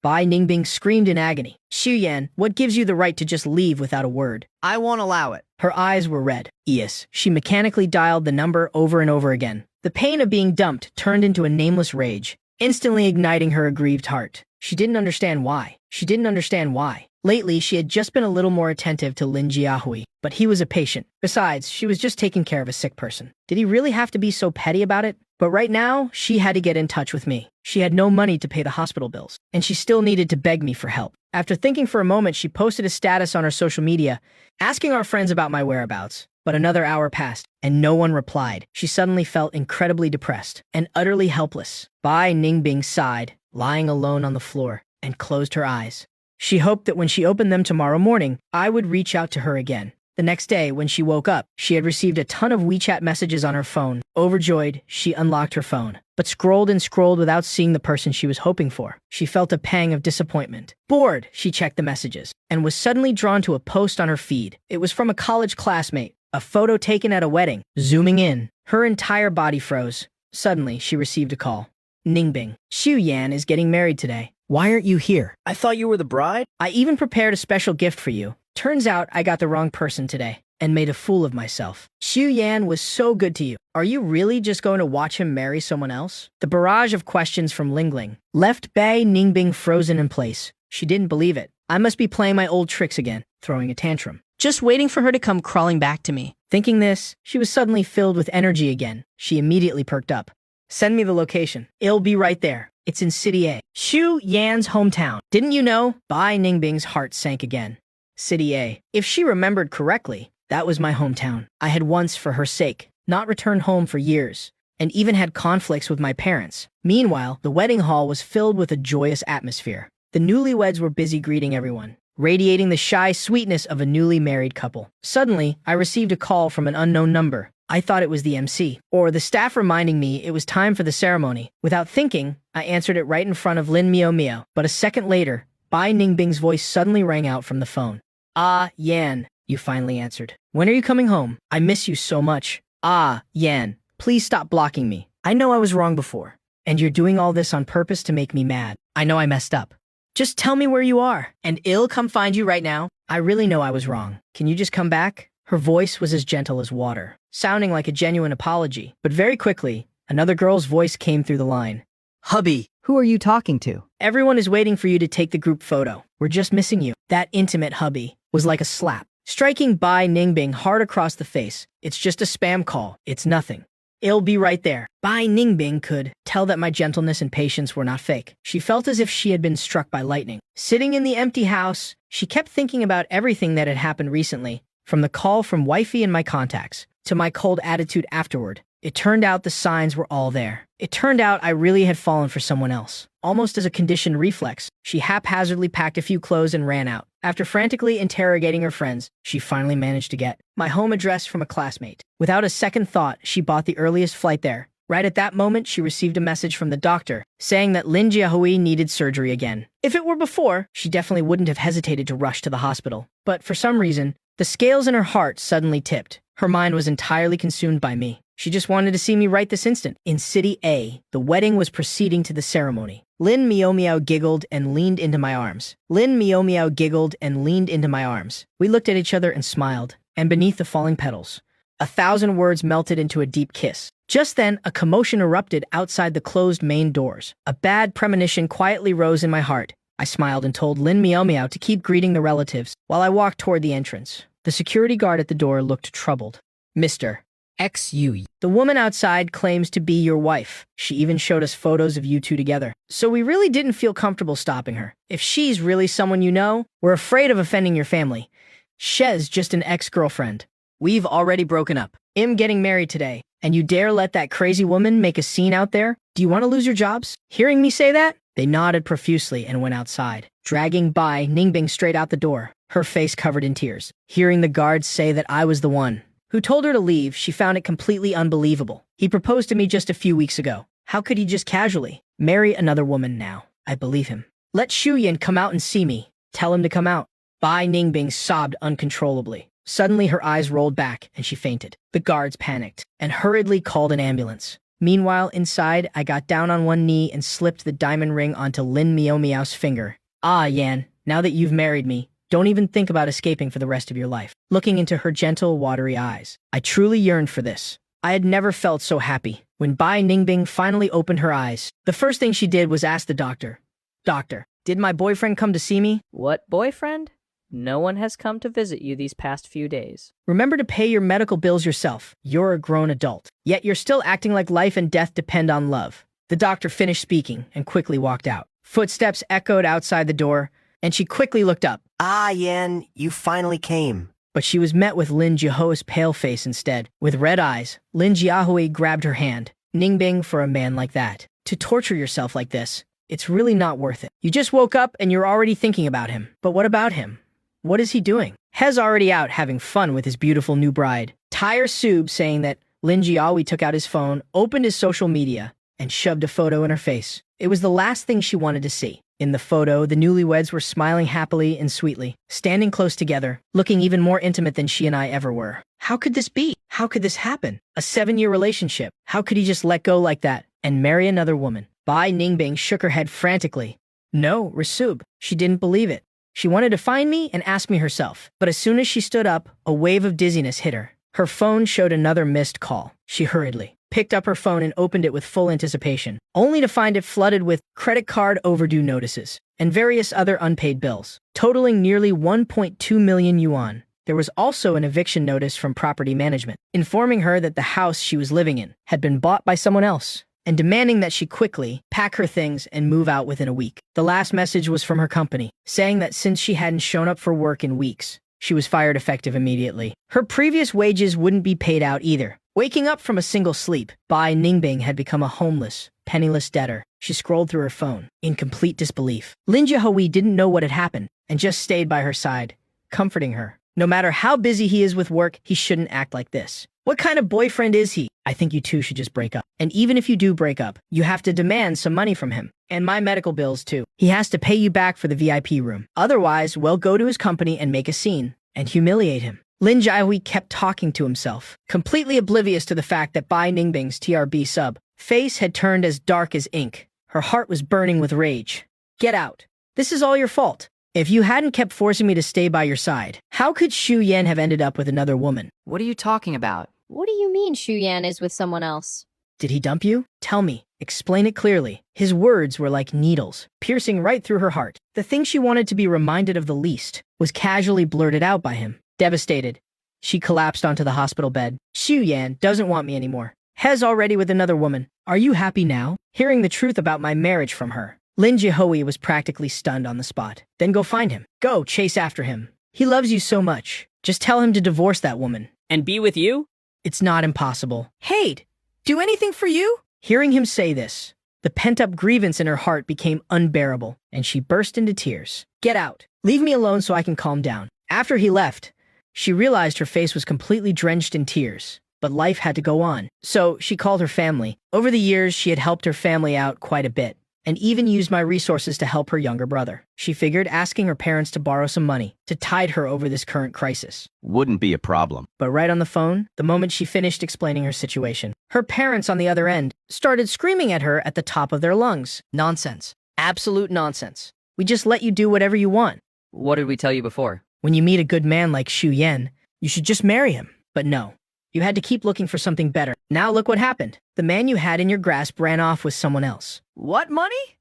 Bai Ningbing screamed in agony. Xu Yan, what gives you the right to just leave without a word? I won't allow it. Her eyes were red. Yes, she mechanically dialed the number over and over again. The pain of being dumped turned into a nameless rage, instantly igniting her aggrieved heart. She didn't understand why. She didn't understand why. Lately, she had just been a little more attentive to Lin Jiahui, but he was a patient. Besides, she was just taking care of a sick person. Did he really have to be so petty about it? But right now, she had to get in touch with me. She had no money to pay the hospital bills, and she still needed to beg me for help. After thinking for a moment, she posted a status on her social media, asking our friends about my whereabouts. But another hour passed, and no one replied. She suddenly felt incredibly depressed and utterly helpless. Bai Ningbing sighed, lying alone on the floor, and closed her eyes. She hoped that when she opened them tomorrow morning, I would reach out to her again. The next day, when she woke up, she had received a ton of WeChat messages on her phone. Overjoyed, she unlocked her phone, but scrolled and scrolled without seeing the person she was hoping for. She felt a pang of disappointment. Bored, she checked the messages, and was suddenly drawn to a post on her feed. It was from a college classmate, a photo taken at a wedding. Zooming in, her entire body froze. Suddenly, she received a call. Ningbing, Xu Yan is getting married today. Why aren't you here? I thought you were the bride? I even prepared a special gift for you. Turns out I got the wrong person today and made a fool of myself. Xu Yan was so good to you. Are you really just going to watch him marry someone else? The barrage of questions from Lingling left Bai Ningbing frozen in place. She didn't believe it. I must be playing my old tricks again, throwing a tantrum. Just waiting for her to come crawling back to me. Thinking this, she was suddenly filled with energy again. She immediately perked up. Send me the location. It'll be right there. It's in City A, Xu Yan's hometown. Didn't you know? Bai Ningbing's heart sank again. City A. If she remembered correctly, that was my hometown. I had once, for her sake, not returned home for years, and even had conflicts with my parents. Meanwhile, the wedding hall was filled with a joyous atmosphere. The newlyweds were busy greeting everyone, radiating the shy sweetness of a newly married couple. Suddenly, I received a call from an unknown number. I thought it was the MC, or the staff reminding me it was time for the ceremony. Without thinking, I answered it right in front of Lin Miao Miao. But a second later, Bai Ningbing's voice suddenly rang out from the phone. Ah, Yan, you finally answered. When are you coming home? I miss you so much. Ah, Yan, please stop blocking me. I know I was wrong before, and you're doing all this on purpose to make me mad. I know I messed up. Just tell me where you are, and I'll come find you right now. I really know I was wrong. Can you just come back? Her voice was as gentle as water, sounding like a genuine apology. But very quickly, another girl's voice came through the line. Hubby. Who are you talking to? Everyone is waiting for you to take the group photo. We're just missing you. That intimate hubby was like a slap, striking Bai Ningbing hard across the face. It's just a spam call. It's nothing. It'll be right there. Bai Ningbing could tell that my gentleness and patience were not fake. She felt as if she had been struck by lightning. Sitting in the empty house, she kept thinking about everything that had happened recently, from the call from wifey and my contacts, to my cold attitude afterward. It turned out the signs were all there. It turned out I really had fallen for someone else. Almost as a conditioned reflex, she haphazardly packed a few clothes and ran out. After frantically interrogating her friends, she finally managed to get my home address from a classmate. Without a second thought, she bought the earliest flight there. Right at that moment, she received a message from the doctor saying that Lin Jiahui needed surgery again. If it were before, she definitely wouldn't have hesitated to rush to the hospital. But for some reason, the scales in her heart suddenly tipped. Her mind was entirely consumed by me. She just wanted to see me right this instant. In City A, the wedding was proceeding to the ceremony. Lin Miao Miao giggled and leaned into my arms. Lin Miao Miao giggled and leaned into my arms. We looked at each other and smiled, and beneath the falling petals, 1,000 words melted into a deep kiss. Just then, a commotion erupted outside the closed main doors. A bad premonition quietly rose in my heart. I smiled and told Lin Miao Miao to keep greeting the relatives while I walked toward the entrance. The security guard at the door looked troubled. Mr. XU. The woman outside claims to be your wife. She even showed us photos of you two together. So we really didn't feel comfortable stopping her. If she's really someone you know, we're afraid of offending your family. She's just an ex-girlfriend. We've already broken up. I'm getting married today, and you dare let that crazy woman make a scene out there? Do you want to lose your jobs? Hearing me say that, they nodded profusely and went outside, dragging Bai Ningbing straight out the door, her face covered in tears. Hearing the guards say that I was the one who told her to leave, she found it completely unbelievable. He proposed to me just a few weeks ago. How could he just casually marry another woman now? I believe him. Let Xu Yan come out and see me. Tell him to come out. Bai Ningbing sobbed uncontrollably. Suddenly her eyes rolled back and she fainted. The guards panicked and hurriedly called an ambulance. Meanwhile, inside, I got down on one knee and slipped the diamond ring onto Lin Miao Miao's finger. Ah, Yan, now that you've married me, don't even think about escaping for the rest of your life. Looking into her gentle, watery eyes, I truly yearned for this. I had never felt so happy. When Bai Ningbing finally opened her eyes, the first thing she did was ask the doctor, "Doctor, did my boyfriend come to see me?" What boyfriend? No one has come to visit you these past few days. Remember to pay your medical bills yourself. You're a grown adult. Yet you're still acting like life and death depend on love. The doctor finished speaking and quickly walked out. Footsteps echoed outside the door, and she quickly looked up. Ah, Yan, you finally came. But she was met with Lin Jiaho's pale face instead. With red eyes, Lin Jiahui grabbed her hand. Ningbing, for a man like that, to torture yourself like this, it's really not worth it. You just woke up and you're already thinking about him. But what about him? What is he doing? He's already out having fun with his beautiful new bride. Tyre Sub saying that Lin Jiahui took out his phone, opened his social media, and shoved a photo in her face. It was the last thing she wanted to see. In the photo, the newlyweds were smiling happily and sweetly, standing close together, looking even more intimate than she and I ever were. How could this be? How could this happen? A 7-year relationship. How could he just let go like that and marry another woman? Bai Ningbing shook her head frantically. No, Rasub. She didn't believe it. She wanted to find me and ask me herself. But as soon as she stood up, a wave of dizziness hit her. Her phone showed another missed call. She hurriedly picked up her phone and opened it with full anticipation, only to find it flooded with credit card overdue notices and various other unpaid bills, totaling nearly 1.2 million yuan. There was also an eviction notice from property management, informing her that the house she was living in had been bought by someone else, and demanding that she quickly pack her things and move out within a week. The last message was from her company, saying that since she hadn't shown up for work in weeks, she was fired effective immediately. Her previous wages wouldn't be paid out either. Waking up from a single sleep, Bai Ningbing had become a homeless, penniless debtor. She scrolled through her phone, in complete disbelief. Lin Jiahui didn't know what had happened, and just stayed by her side, comforting her. No matter how busy he is with work, he shouldn't act like this. What kind of boyfriend is he? I think you two should just break up. And even if you do break up, you have to demand some money from him. And my medical bills too. He has to pay you back for the VIP room. Otherwise, we'll go to his company and make a scene, and humiliate him. Lin Jiahui kept talking to himself, completely oblivious to the fact that Bai Ningbing's TRB sub face had turned as dark as ink. Her heart was burning with rage. Get out. This is all your fault. If you hadn't kept forcing me to stay by your side, how could Xu Yan have ended up with another woman? What are you talking about? What do you mean Shu Yan is with someone else? Did he dump you? Tell me. Explain it clearly. His words were like needles, piercing right through her heart. The thing she wanted to be reminded of the least was casually blurted out by him. Devastated, she collapsed onto the hospital bed. Xu Yan doesn't want me anymore. He's already with another woman. Are you happy now? Hearing the truth about my marriage from her. Lin Jiahui was practically stunned on the spot. Then go find him. Go chase after him. He loves you so much. Just tell him to divorce that woman. And be with you? It's not impossible. Hey, do anything for you? Hearing him say this, the pent-up grievance in her heart became unbearable, and she burst into tears. Get out. Leave me alone so I can calm down. After he left, she realized her face was completely drenched in tears, but life had to go on. So she called her family. Over the years, she had helped her family out quite a bit, and even used my resources to help her younger brother. She figured asking her parents to borrow some money to tide her over this current crisis Wouldn't be a problem. But right on the phone, the moment she finished explaining her situation, her parents on the other end started screaming at her at the top of their lungs. Nonsense. Absolute nonsense. We just let you do whatever you want. What did we tell you before? When you meet a good man like Xu Yan, you should just marry him. But no. You had to keep looking for something better. Now look what happened. The man you had in your grasp ran off with someone else. What money?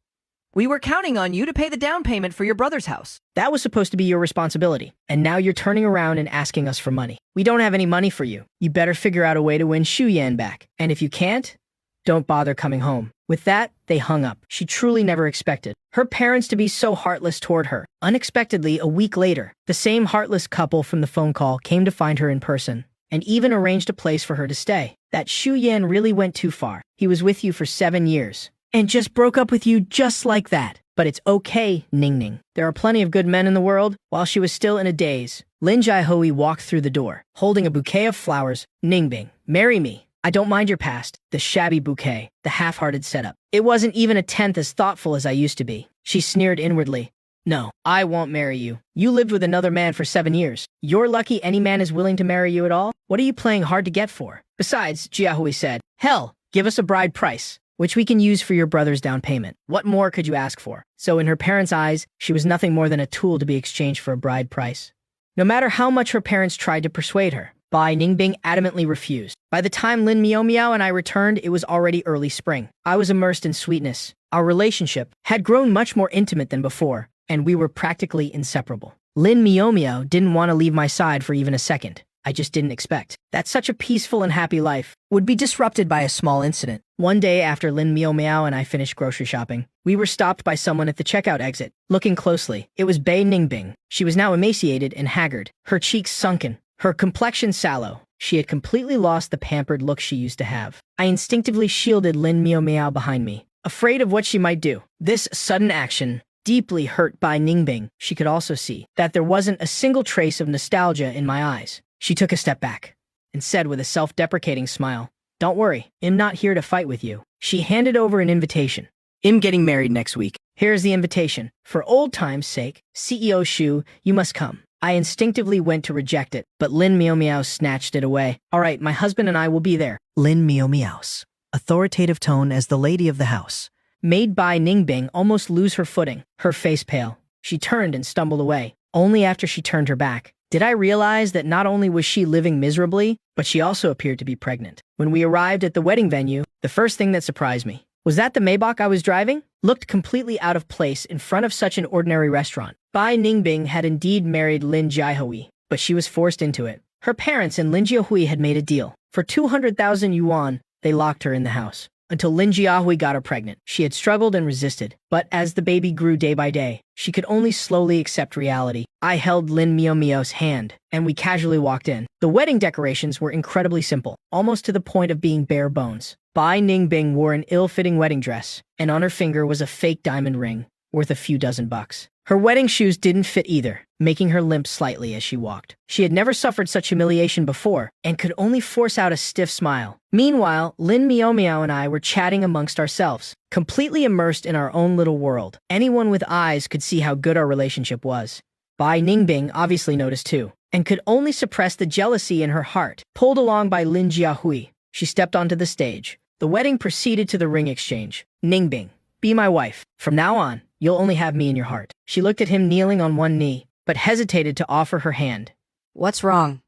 We were counting on you to pay the down payment for your brother's house. That was supposed to be your responsibility. And now you're turning around and asking us for money. We don't have any money for you. You better figure out a way to win Xu Yan back. And if you can't, don't bother coming home. With that, they hung up. She truly never expected her parents to be so heartless toward her. Unexpectedly, a week later, the same heartless couple from the phone call came to find her in person, and even arranged a place for her to stay. That Xu Yan really went too far. He was with you for 7 years, and just broke up with you just like that. But it's okay, Ning Ning. There are plenty of good men in the world. While she was still in a daze, Lin Jiahui walked through the door, holding a bouquet of flowers. Ningbing, marry me. I don't mind your past, the shabby bouquet, the half-hearted setup. It wasn't even a tenth as thoughtful as I used to be. She sneered inwardly. No, I won't marry you. You lived with another man for 7 years. You're lucky any man is willing to marry you at all. What are you playing hard to get for? Besides, Jiahui said, hell, give us a bride price, which we can use for your brother's down payment. What more could you ask for? So in her parents' eyes, she was nothing more than a tool to be exchanged for a bride price. No matter how much her parents tried to persuade her, Bai Ningbing adamantly refused. By the time Lin Miao and I returned, it was already early spring. I was immersed in sweetness. Our relationship had grown much more intimate than before, and we were practically inseparable. Lin Miao didn't want to leave my side for even a second. I just didn't expect that such a peaceful and happy life would be disrupted by a small incident. One day after Lin Miao Miao and I finished grocery shopping, we were stopped by someone at the checkout exit. Looking closely, it was Bei Ningbing. She was now emaciated and haggard, her cheeks sunken, her complexion sallow. She had completely lost the pampered look she used to have. I instinctively shielded Lin Miao Miao behind me, afraid of what she might do. This sudden action deeply hurt Bei Ningbing. She could also see that there wasn't a single trace of nostalgia in my eyes. She took a step back and said with a self-deprecating smile, "Don't worry, I'm not here to fight with you." She handed over an invitation. "I'm getting married next week. Here's the invitation. For old time's sake, CEO Shu, you must come." I instinctively went to reject it, but Lin Miao Miao snatched it away. "All right, my husband and I will be there." Lin Miao Miao's authoritative tone as the lady of the house made Bei Ningbing almost lose her footing, her face pale. She turned and stumbled away. Only after she turned her back did I realize that not only was she living miserably, but she also appeared to be pregnant. When we arrived at the wedding venue, the first thing that surprised me was that the Maybach I was driving looked completely out of place in front of such an ordinary restaurant. Bei Ningbing had indeed married Lin Jiahui, but she was forced into it. Her parents and Lin Jiahui had made a deal. For 200,000 yuan, they locked her in the house. Until Lin Jiahui got her pregnant, she had struggled and resisted. But as the baby grew day by day, she could only slowly accept reality. I held Lin Miao Miao's hand, and we casually walked in. The wedding decorations were incredibly simple, almost to the point of being bare bones. Bei Ningbing wore an ill-fitting wedding dress, and on her finger was a fake diamond ring, worth a few dozen bucks. Her wedding shoes didn't fit either, making her limp slightly as she walked. She had never suffered such humiliation before, and could only force out a stiff smile. Meanwhile, Lin Miao Miao and I were chatting amongst ourselves, completely immersed in our own little world. Anyone with eyes could see how good our relationship was. Bei Ningbing obviously noticed too, and could only suppress the jealousy in her heart. Pulled along by Lin Jiahui, she stepped onto the stage. The wedding proceeded to the ring exchange. "Ningbing, be my wife. From now on, you'll only have me in your heart." She looked at him kneeling on one knee, but hesitated to offer her hand. "What's wrong?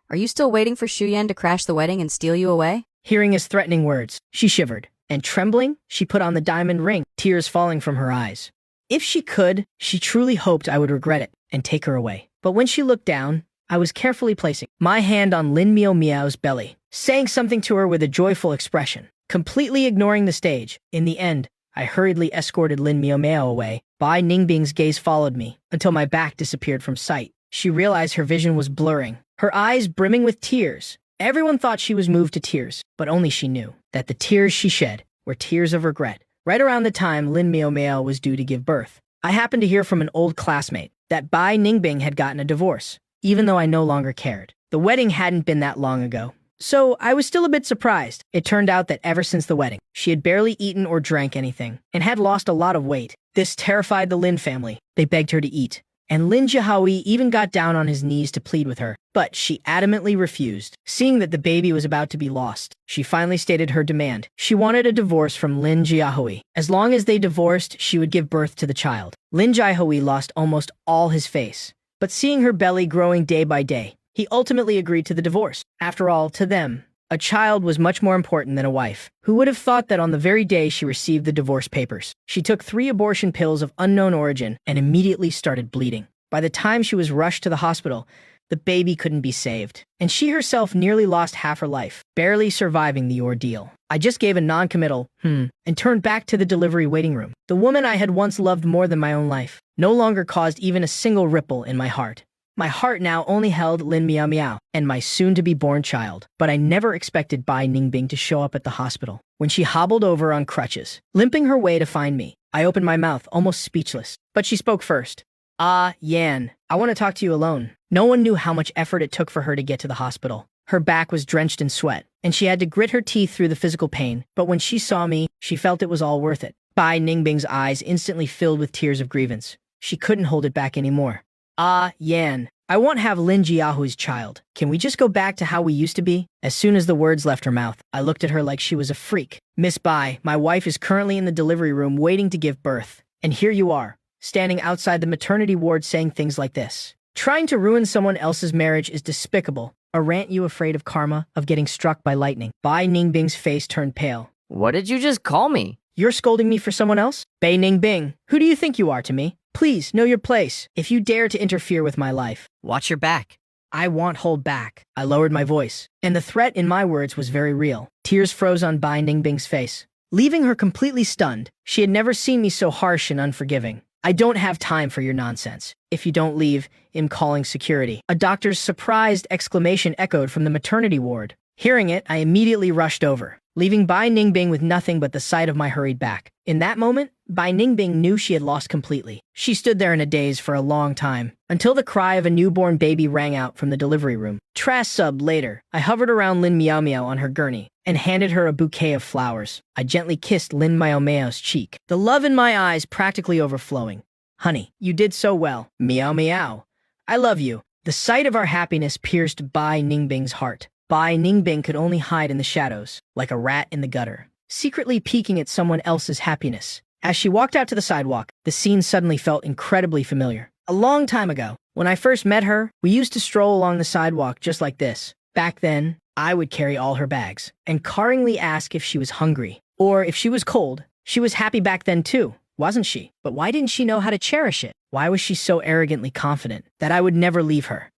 Are you still waiting for Shu Yan to crash the wedding and steal you away?" Hearing his threatening words, she shivered, and trembling, she put on the diamond ring, tears falling from her eyes. If she could, she truly hoped I would regret it and take her away. But when she looked down, I was carefully placing my hand on Lin Miao Miao's belly, saying something to her with a joyful expression, completely ignoring the stage. In the end, I hurriedly escorted Lin Miao Miao away. Bei Ningbing's gaze followed me until my back disappeared from sight. She realized her vision was blurring, her eyes brimming with tears. Everyone thought she was moved to tears, but only she knew that the tears she shed were tears of regret. Right around the time Lin Miao Miao was due to give birth, I happened to hear from an old classmate that Bei Ningbing had gotten a divorce, even though I no longer cared. The wedding hadn't been that long ago, so I was still a bit surprised. It turned out that ever since the wedding, she had barely eaten or drank anything, and had lost a lot of weight. This terrified the Lin family. They begged her to eat, and Lin Jiahui even got down on his knees to plead with her, but she adamantly refused. Seeing that the baby was about to be lost, she finally stated her demand. She wanted a divorce from Lin Jiahui. As long as they divorced, she would give birth to the child. Lin Jiahui lost almost all his face, but seeing her belly growing day by day, he ultimately agreed to the divorce. After all, to them, a child was much more important than a wife. Who would have thought that on the very day she received the divorce papers, she took 3 abortion pills of unknown origin and immediately started bleeding. By the time she was rushed to the hospital, the baby couldn't be saved, and she herself nearly lost half her life, barely surviving the ordeal. I just gave a non-committal, and turned back to the delivery waiting room. The woman I had once loved more than my own life no longer caused even a single ripple in my heart. My heart now only held Lin Miao Miao and my soon-to-be-born child, but I never expected Bei Ningbing to show up at the hospital. When she hobbled over on crutches, limping her way to find me, I opened my mouth, almost speechless. But she spoke first. "Ah, Yan, I want to talk to you alone." No one knew how much effort it took for her to get to the hospital. Her back was drenched in sweat, and she had to grit her teeth through the physical pain. But when she saw me, she felt it was all worth it. Bei Ningbing's eyes instantly filled with tears of grievance. She couldn't hold it back anymore. "Ah, Yan, I won't have Lin Jiahui's child. Can we just go back to how we used to be?" As soon as the words left her mouth, I looked at her like she was a freak. "Miss Bai, my wife is currently in the delivery room waiting to give birth. And here you are, standing outside the maternity ward saying things like this. Trying to ruin someone else's marriage is despicable. Aren't you afraid of karma, of getting struck by lightning?" Bei Ningbing's face turned pale. What did you just call me? "You're scolding me for someone else? Bei Ningbing, who do you think you are to me? Please, know your place. If you dare to interfere with my life." Watch your back. I won't hold back. I lowered my voice, and the threat in my words was very real. Tears froze on Bai Ningbing's face, leaving her completely stunned. She had never seen me so harsh and unforgiving. I don't have time for your nonsense. If you don't leave, I'm calling security. A doctor's surprised exclamation echoed from the maternity ward. Hearing it, I immediately rushed over, leaving Bai Ningbing with nothing but the sight of my hurried back. In that moment, Bai Ningbing knew she had lost completely. She stood there in a daze for a long time, until the cry of a newborn baby rang out from the delivery room. Trash subbed later. I hovered around Lin Miao Miao on her gurney and handed her a bouquet of flowers. I gently kissed Lin Miao Miao's cheek, the love in my eyes practically overflowing. Honey, you did so well. Miao Miao. I love you. The sight of our happiness pierced Bai Ningbing's heart. Bai Ningbing could only hide in the shadows, like a rat in the gutter, secretly peeking at someone else's happiness. As she walked out to the sidewalk, the scene suddenly felt incredibly familiar. A long time ago, when I first met her, we used to stroll along the sidewalk just like this. Back then, I would carry all her bags and caringly ask if she was hungry or if she was cold. She was happy back then too, wasn't she? But why didn't she know how to cherish it? Why was she so arrogantly confident that I would never leave her?